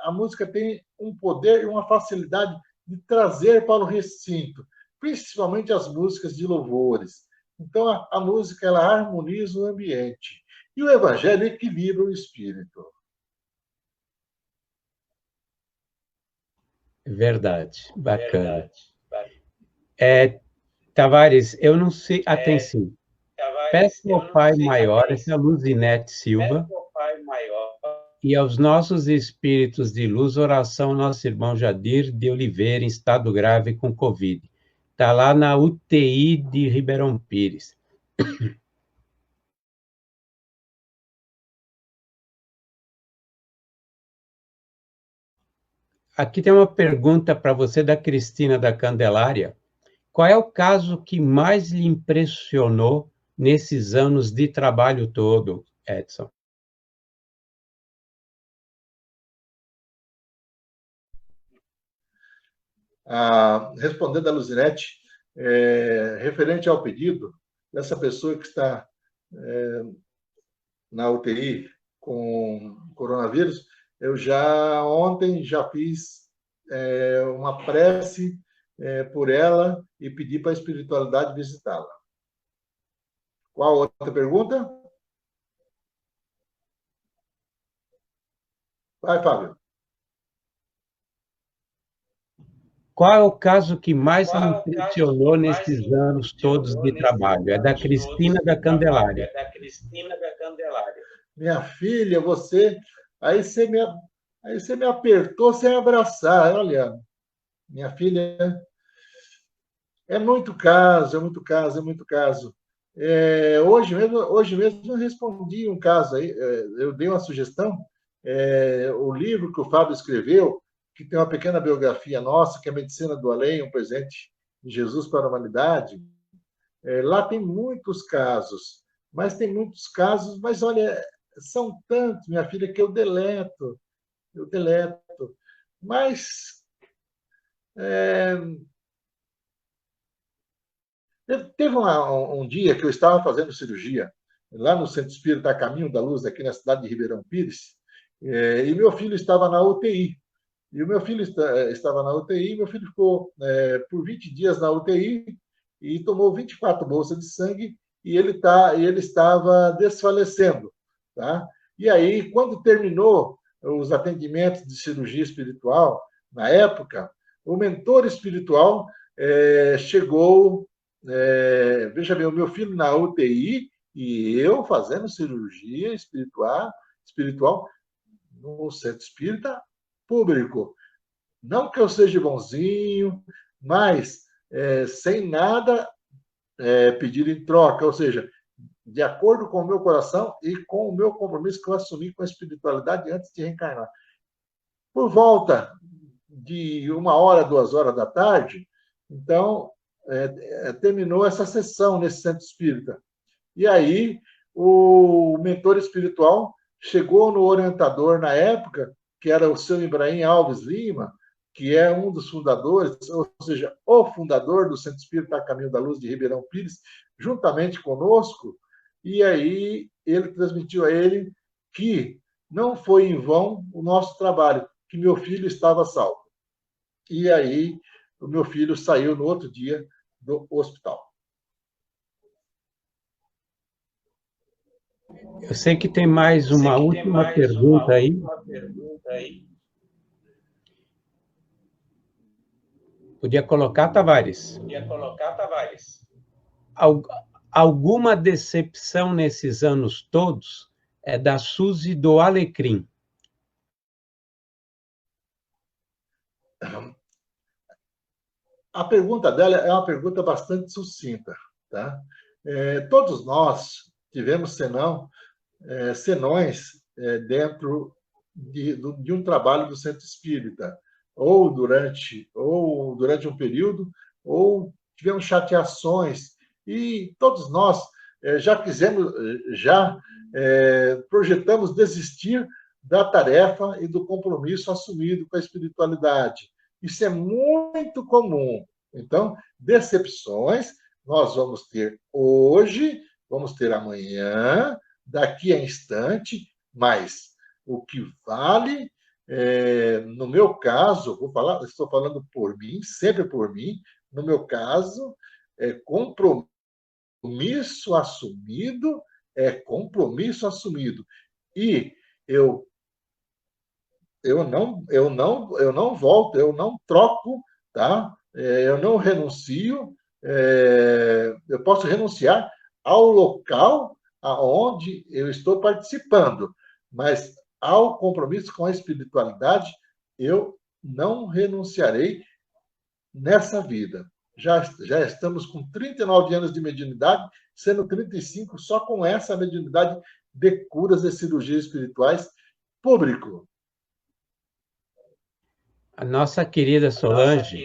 a música tem um poder e uma facilidade de trazer para o recinto, principalmente as músicas de louvores. Então, a música ela harmoniza o ambiente. E o evangelho equilibra o espírito. Verdade, bacana. Tavares, eu não sei... Atenção. Peço ao Pai Maior, essa é a Luzinete Silva, e aos nossos espíritos de luz, oração ao nosso irmão Jadir de Oliveira, em estado grave com Covid. Está lá na UTI de Ribeirão Pires. Aqui tem uma pergunta para você da Cristina da Candelária. Qual é o caso que mais lhe impressionou nesses anos de trabalho todo, Edson? Respondendo a Luzinete, referente ao pedido dessa pessoa que está na UTI com coronavírus, eu ontem já fiz uma prece por ela e pedi para a espiritualidade visitá-la. Qual outra pergunta? Vai, Fábio. Qual é o caso que mais lhe impressionou nesses anos todos de trabalho? É da Cristina da Candelária. Minha filha, aí você me apertou sem abraçar. Olha, minha filha, é muito caso. Hoje mesmo eu respondi um caso aí, eu dei uma sugestão, o livro que o Fábio escreveu, que tem uma pequena biografia nossa, que é a Medicina do Além, um presente de Jesus para a humanidade. Lá tem muitos casos, mas olha, são tantos, minha filha, que eu deleto. Mas teve um dia que eu estava fazendo cirurgia lá no Centro Espírita Caminho da Luz, aqui na cidade de Ribeirão Pires, e meu filho estava na UTI. E o meu filho estava na UTI, meu filho ficou por 20 dias na UTI e tomou 24 bolsas de sangue e ele estava desfalecendo. Tá? E aí, quando terminou os atendimentos de cirurgia espiritual, na época, o mentor espiritual chegou, veja bem, o meu filho na UTI e eu fazendo cirurgia espiritual no centro espírita público. Não que eu seja bonzinho, mas sem nada pedir em troca, ou seja, de acordo com o meu coração e com o meu compromisso que eu assumi com a espiritualidade antes de reencarnar. Por volta de 1h, 2h da tarde, então, terminou essa sessão nesse centro espírita. E aí, o mentor espiritual chegou no orientador na época, que era o seu Ibrahim Alves Lima, que é um dos fundadores, ou seja, o fundador do Centro Espírita Caminho da Luz de Ribeirão Pires, juntamente conosco, e aí ele transmitiu a ele que não foi em vão o nosso trabalho, que meu filho estava salvo. E aí o meu filho saiu no outro dia do hospital. Eu sei que tem mais uma última pergunta aí. Podia colocar, Tavares? Alguma decepção nesses anos todos é da Suzy do Alecrim. A pergunta dela é uma pergunta bastante sucinta. Tá? Todos nós tivemos senões dentro de um trabalho do Centro Espírita, ou durante um período, ou tivemos chateações, e todos nós já projetamos desistir da tarefa e do compromisso assumido com a espiritualidade. Isso é muito comum. Então, decepções nós vamos ter hoje, vamos ter amanhã, daqui a instante, mas o que vale, no meu caso, estou falando por mim, sempre por mim, no meu caso, compromisso assumido, compromisso assumido. E eu não volto, eu não troco, tá? Eu não renuncio, eu posso renunciar ao local aonde eu estou participando, mas ao compromisso com a espiritualidade, eu não renunciarei nessa vida. Já estamos com 39 anos de mediunidade, sendo 35 só com essa mediunidade de curas e cirurgias espirituais público. A nossa querida Solange,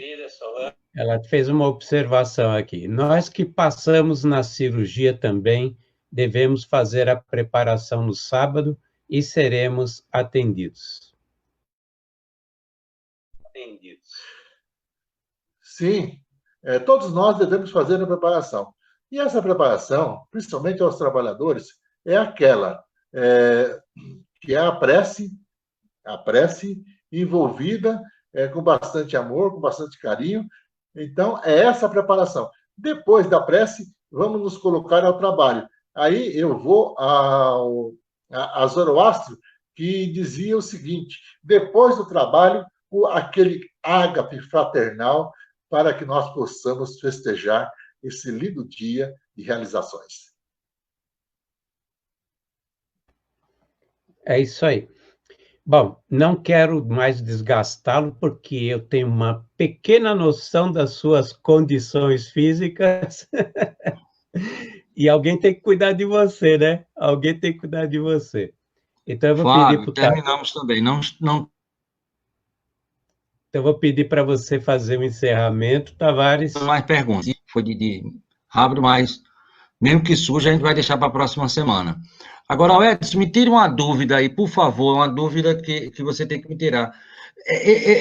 ela fez uma observação aqui. Nós que passamos na cirurgia também devemos fazer a preparação no sábado e seremos atendidos. Sim, todos nós devemos fazer a preparação. E essa preparação, principalmente aos trabalhadores, é aquela que é a prece envolvida com bastante amor, com bastante carinho. Então, é essa preparação. Depois da prece, vamos nos colocar ao trabalho. Aí eu vou a Zoroastro, que dizia o seguinte: depois do trabalho, aquele ágape fraternal, para que nós possamos festejar esse lindo dia de realizações. É isso aí. Bom, não quero mais desgastá-lo, porque eu tenho uma pequena noção das suas condições físicas. E alguém tem que cuidar de você, né? Alguém tem que cuidar de você. Então, eu vou Fábio, pedir terminamos também. Não, então, eu vou pedir para você fazer o encerramento, Tavares. mais perguntas. Foi de rápido, mas mesmo que surja, a gente vai deixar para a próxima semana. Agora, Edson, me tire uma dúvida aí, por favor, uma dúvida que você tem que me tirar.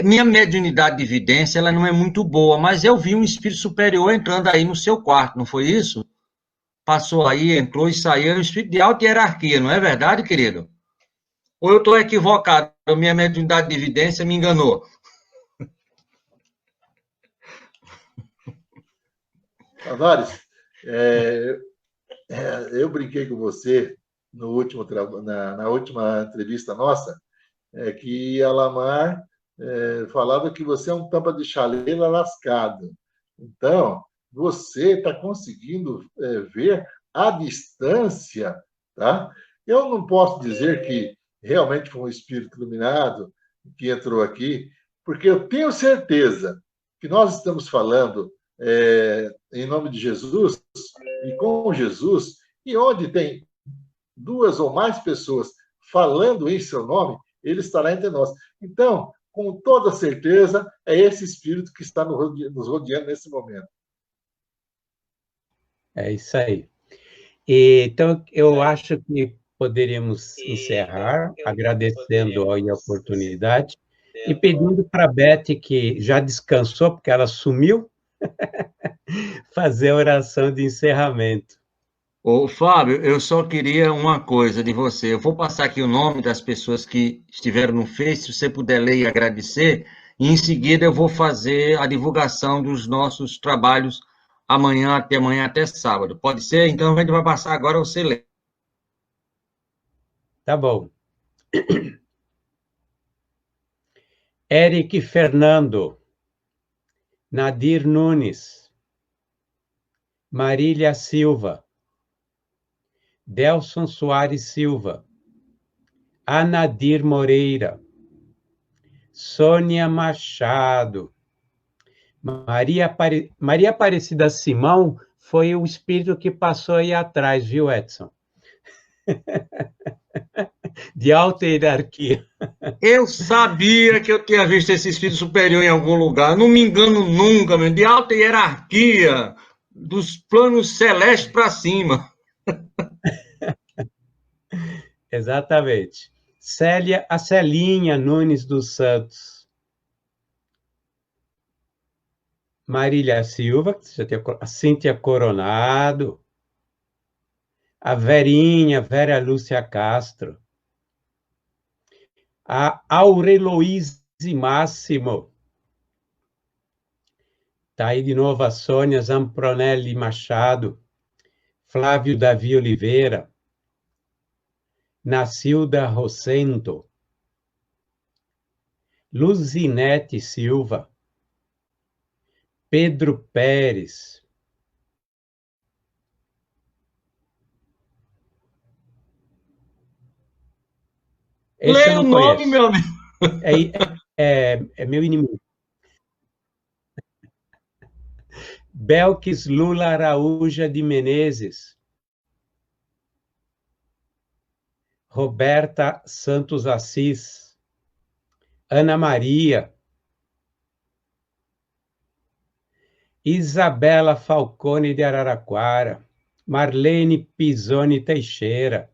Minha mediunidade de vidência, ela não é muito boa, mas eu vi um espírito superior entrando aí no seu quarto, não foi isso? Passou aí, entrou e saiu, é um espírito de alta hierarquia, não é verdade, querido? Ou eu estou equivocado, minha mediunidade de vidência me enganou? Tavares, eu brinquei com você no último, na última entrevista nossa, que a Lamar falava que você é um tampa de chaleira lascado. Então, você está conseguindo ver à distância, tá? Eu não posso dizer que realmente foi um espírito iluminado que entrou aqui, porque eu tenho certeza que nós estamos falando em nome de Jesus e com Jesus, e onde tem duas ou mais pessoas falando em seu nome, ele estará entre nós. Então, com toda certeza, é esse espírito que está nos rodeando nesse momento. É isso aí. Então, eu acho que poderíamos encerrar, agradecendo a oportunidade e pedindo para a Beth, que já descansou, porque ela sumiu, fazer a oração de encerramento. Ô, Fábio, eu só queria uma coisa de você. Eu vou passar aqui o nome das pessoas que estiveram no Face, se você puder ler e agradecer, e em seguida eu vou fazer a divulgação dos nossos trabalhos amanhã até sábado. Pode ser? Então a gente vai passar agora, você lê. Tá bom. Eric Fernando, Nadir Nunes, Marília Silva, Delson Soares Silva, Anadir Moreira, Sônia Machado, Maria Aparecida Simão foi o espírito que passou aí atrás, viu, Edson? De alta hierarquia. Eu sabia que eu tinha visto esse espírito superior em algum lugar. Não me engano nunca, meu. De alta hierarquia, dos planos celestes para cima. Exatamente. A Celinha Nunes dos Santos. Marília Silva, a Cíntia Coronado, a Verinha, Vera Lúcia Castro, a Aureloise Máximo, está aí de novo a Sônia Zampronelli Machado, Flávio Davi Oliveira, Nacilda Rosento, Luzinete Silva, Pedro Pérez, esse eu não conheço. Nome, meu amigo. É meu inimigo. Belkis Lula Araúja de Menezes, Roberta Santos Assis, Ana Maria, Isabela Falcone de Araraquara, Marlene Pisoni Teixeira,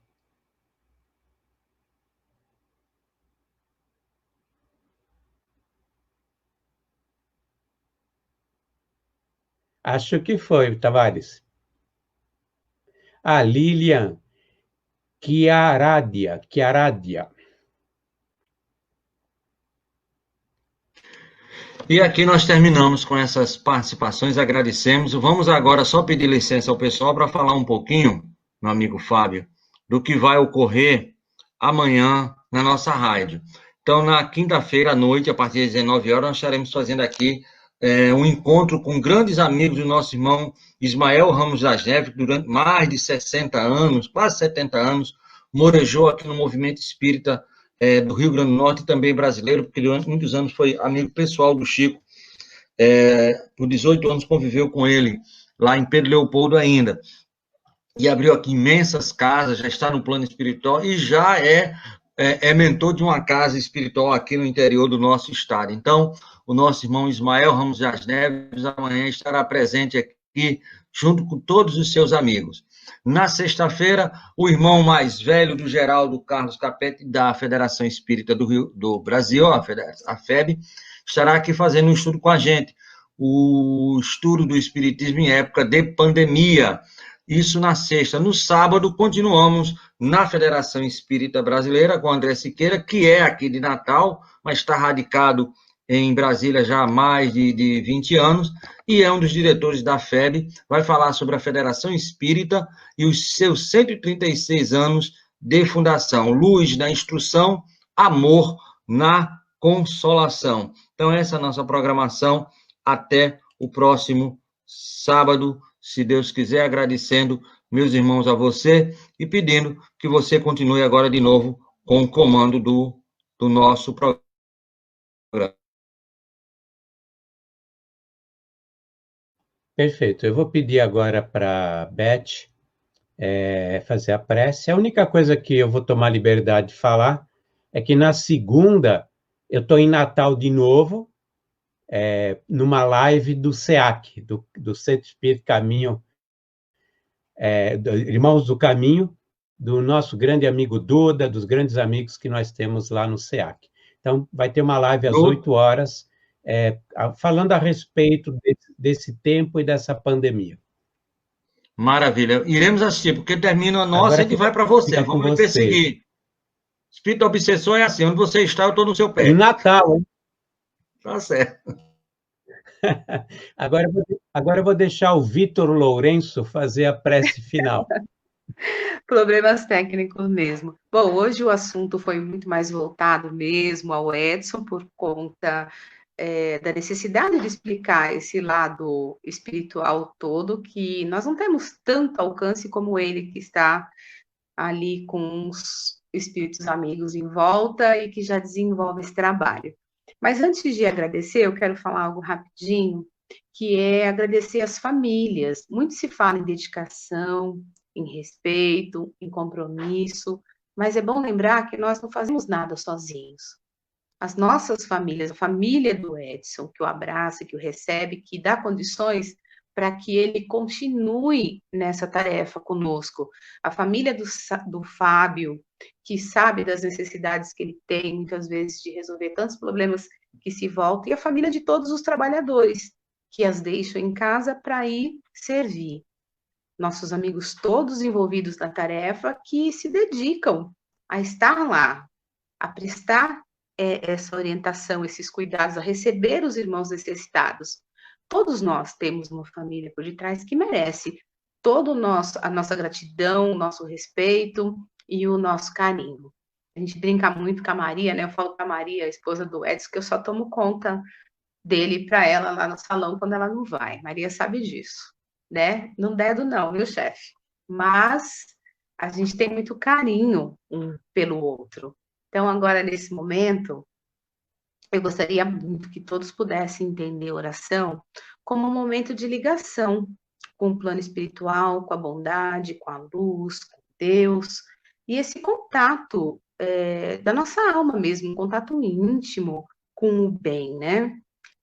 acho que foi, Tavares. A Lilian Chiaradia. E aqui nós terminamos com essas participações, agradecemos. Vamos agora só pedir licença ao pessoal para falar um pouquinho, meu amigo Fábio, do que vai ocorrer amanhã na nossa rádio. Então, na quinta-feira à noite, a partir das 19 horas, nós estaremos fazendo aqui um encontro com grandes amigos do nosso irmão Ismael Ramos das Neves, que durante mais de 60 anos, quase 70 anos, morejou aqui no movimento espírita do Rio Grande do Norte e também brasileiro, porque durante muitos anos foi amigo pessoal do Chico. Por 18 anos conviveu com ele, lá em Pedro Leopoldo ainda. e abriu aqui imensas casas, já está no plano espiritual e já é mentor de uma casa espiritual aqui no interior do nosso estado. Então, o nosso irmão Ismael Ramos das Neves amanhã estará presente aqui junto com todos os seus amigos. Na sexta-feira, o irmão mais velho do Geraldo Carlos Capete, da Federação Espírita do Brasil, a FEB, estará aqui fazendo um estudo com a gente, o estudo do Espiritismo em época de pandemia. Isso na sexta. No sábado, continuamos na Federação Espírita Brasileira com André Siqueira, que é aqui de Natal, mas está radicado em Brasília já há mais de 20 anos, e é um dos diretores da FEB, vai falar sobre a Federação Espírita e os seus 136 anos de fundação. Luz na instrução, amor na consolação. Então, essa é a nossa programação até o próximo sábado, se Deus quiser, agradecendo, meus irmãos, a você e pedindo que você continue agora de novo com o comando do nosso programa. Perfeito. Eu vou pedir agora para a Beth fazer a prece. A única coisa que eu vou tomar liberdade de falar é que na segunda eu estou em Natal de novo, numa live do SEAC, do Centro Espírita Caminho, Irmãos do Caminho, do nosso grande amigo Duda, dos grandes amigos que nós temos lá no SEAC. Então, vai ter uma live às 8 horas, falando a respeito desse tempo e dessa pandemia. Maravilha. Iremos assistir, porque termina a nossa e a gente vai para você. Vamos me perseguir. Espírito obsessor é assim, onde você está, eu estou no seu pé. Em Natal, hein? Tá certo. Agora eu vou deixar o Vitor Lourenço fazer a prece final. Problemas técnicos mesmo. Bom, hoje o assunto foi muito mais voltado mesmo ao Edson, por conta da necessidade de explicar esse lado espiritual todo, que nós não temos tanto alcance como ele, que está ali com os espíritos amigos em volta e que já desenvolve esse trabalho. Mas antes de agradecer, eu quero falar algo rapidinho, que é agradecer as famílias. Muito se fala em dedicação, em respeito, em compromisso, mas é bom lembrar que nós não fazemos nada sozinhos. As nossas famílias, a família do Edson, que o abraça, que o recebe, que dá condições para que ele continue nessa tarefa conosco. A família do Fábio, que sabe das necessidades que ele tem, muitas vezes, de resolver tantos problemas que se voltam, e a família de todos os trabalhadores, que as deixam em casa para ir servir. Nossos amigos todos envolvidos na tarefa, que se dedicam a estar lá, a prestar essa orientação, esses cuidados, a receber os irmãos necessitados. Todos nós temos uma família por detrás que merece toda a nossa gratidão, o nosso respeito e o nosso carinho. A gente brinca muito com a Maria, né? Eu falo para a Maria, a esposa do Edson, que eu só tomo conta dele para ela lá no salão quando ela não vai. Maria sabe disso, né? Não dedo não, viu, chefe? Mas a gente tem muito carinho um pelo outro. Então, agora, nesse momento, eu gostaria muito que todos pudessem entender a oração como um momento de ligação com o plano espiritual, com a bondade, com a luz, com Deus, e esse contato da nossa alma mesmo, um contato íntimo com o bem, né?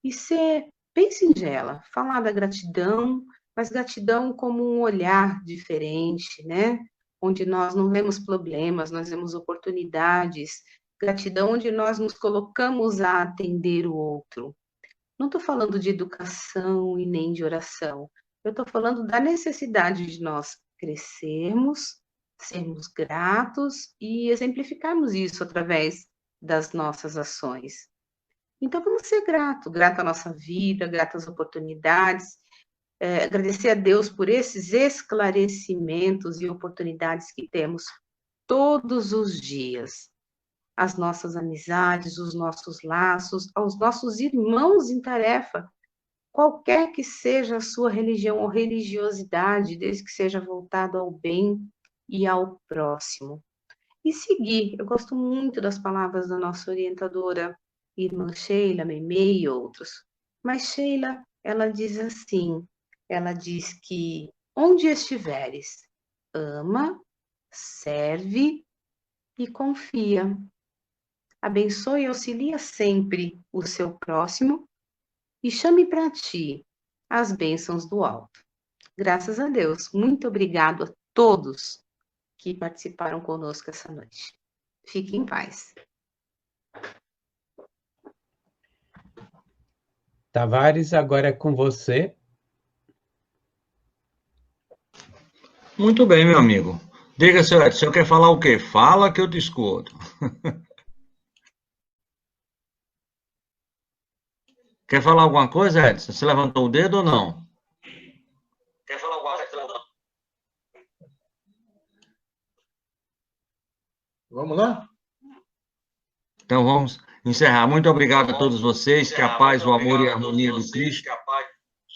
E ser bem singela, falar da gratidão, mas gratidão como um olhar diferente, né? Onde nós não vemos problemas, nós vemos oportunidades, gratidão onde nós nos colocamos a atender o outro. Não estou falando de educação e nem de oração, eu estou falando da necessidade de nós crescermos, sermos gratos e exemplificarmos isso através das nossas ações. Então, vamos ser grato à nossa vida, grato às oportunidades, agradecer a Deus por esses esclarecimentos e oportunidades que temos todos os dias. As nossas amizades, os nossos laços, aos nossos irmãos em tarefa, qualquer que seja a sua religião ou religiosidade, desde que seja voltado ao bem e ao próximo. E seguir, eu gosto muito das palavras da nossa orientadora, irmã Sheila, Memei e outros. Mas Sheila, ela diz assim, ela diz que onde estiveres, ama, serve e confia. Abençoe e auxilia sempre o seu próximo e chame para ti as bênçãos do alto. Graças a Deus. Muito obrigado a todos que participaram conosco essa noite. Fique em paz. Tavares, agora é com você. Muito bem, meu amigo. Diga, seu Edson, você quer falar o quê? Fala que eu te escuto. Quer falar alguma coisa, Edson? Você levantou o dedo ou não? Quer falar alguma coisa? Vamos lá? Então vamos encerrar. Muito obrigado a todos vocês. Que a paz, o amor e a harmonia do Cristo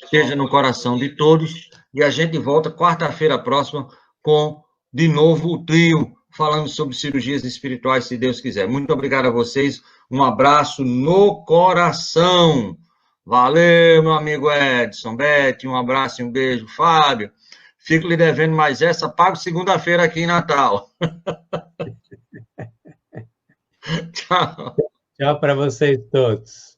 esteja no coração de todos. E a gente volta quarta-feira próxima com, de novo, o trio falando sobre cirurgias espirituais, se Deus quiser. Muito obrigado a vocês. Um abraço no coração. Valeu, meu amigo Edson, Beth, um abraço e um beijo. Fábio, fico lhe devendo mais essa, pago segunda-feira aqui em Natal. Tchau. Tchau para vocês todos.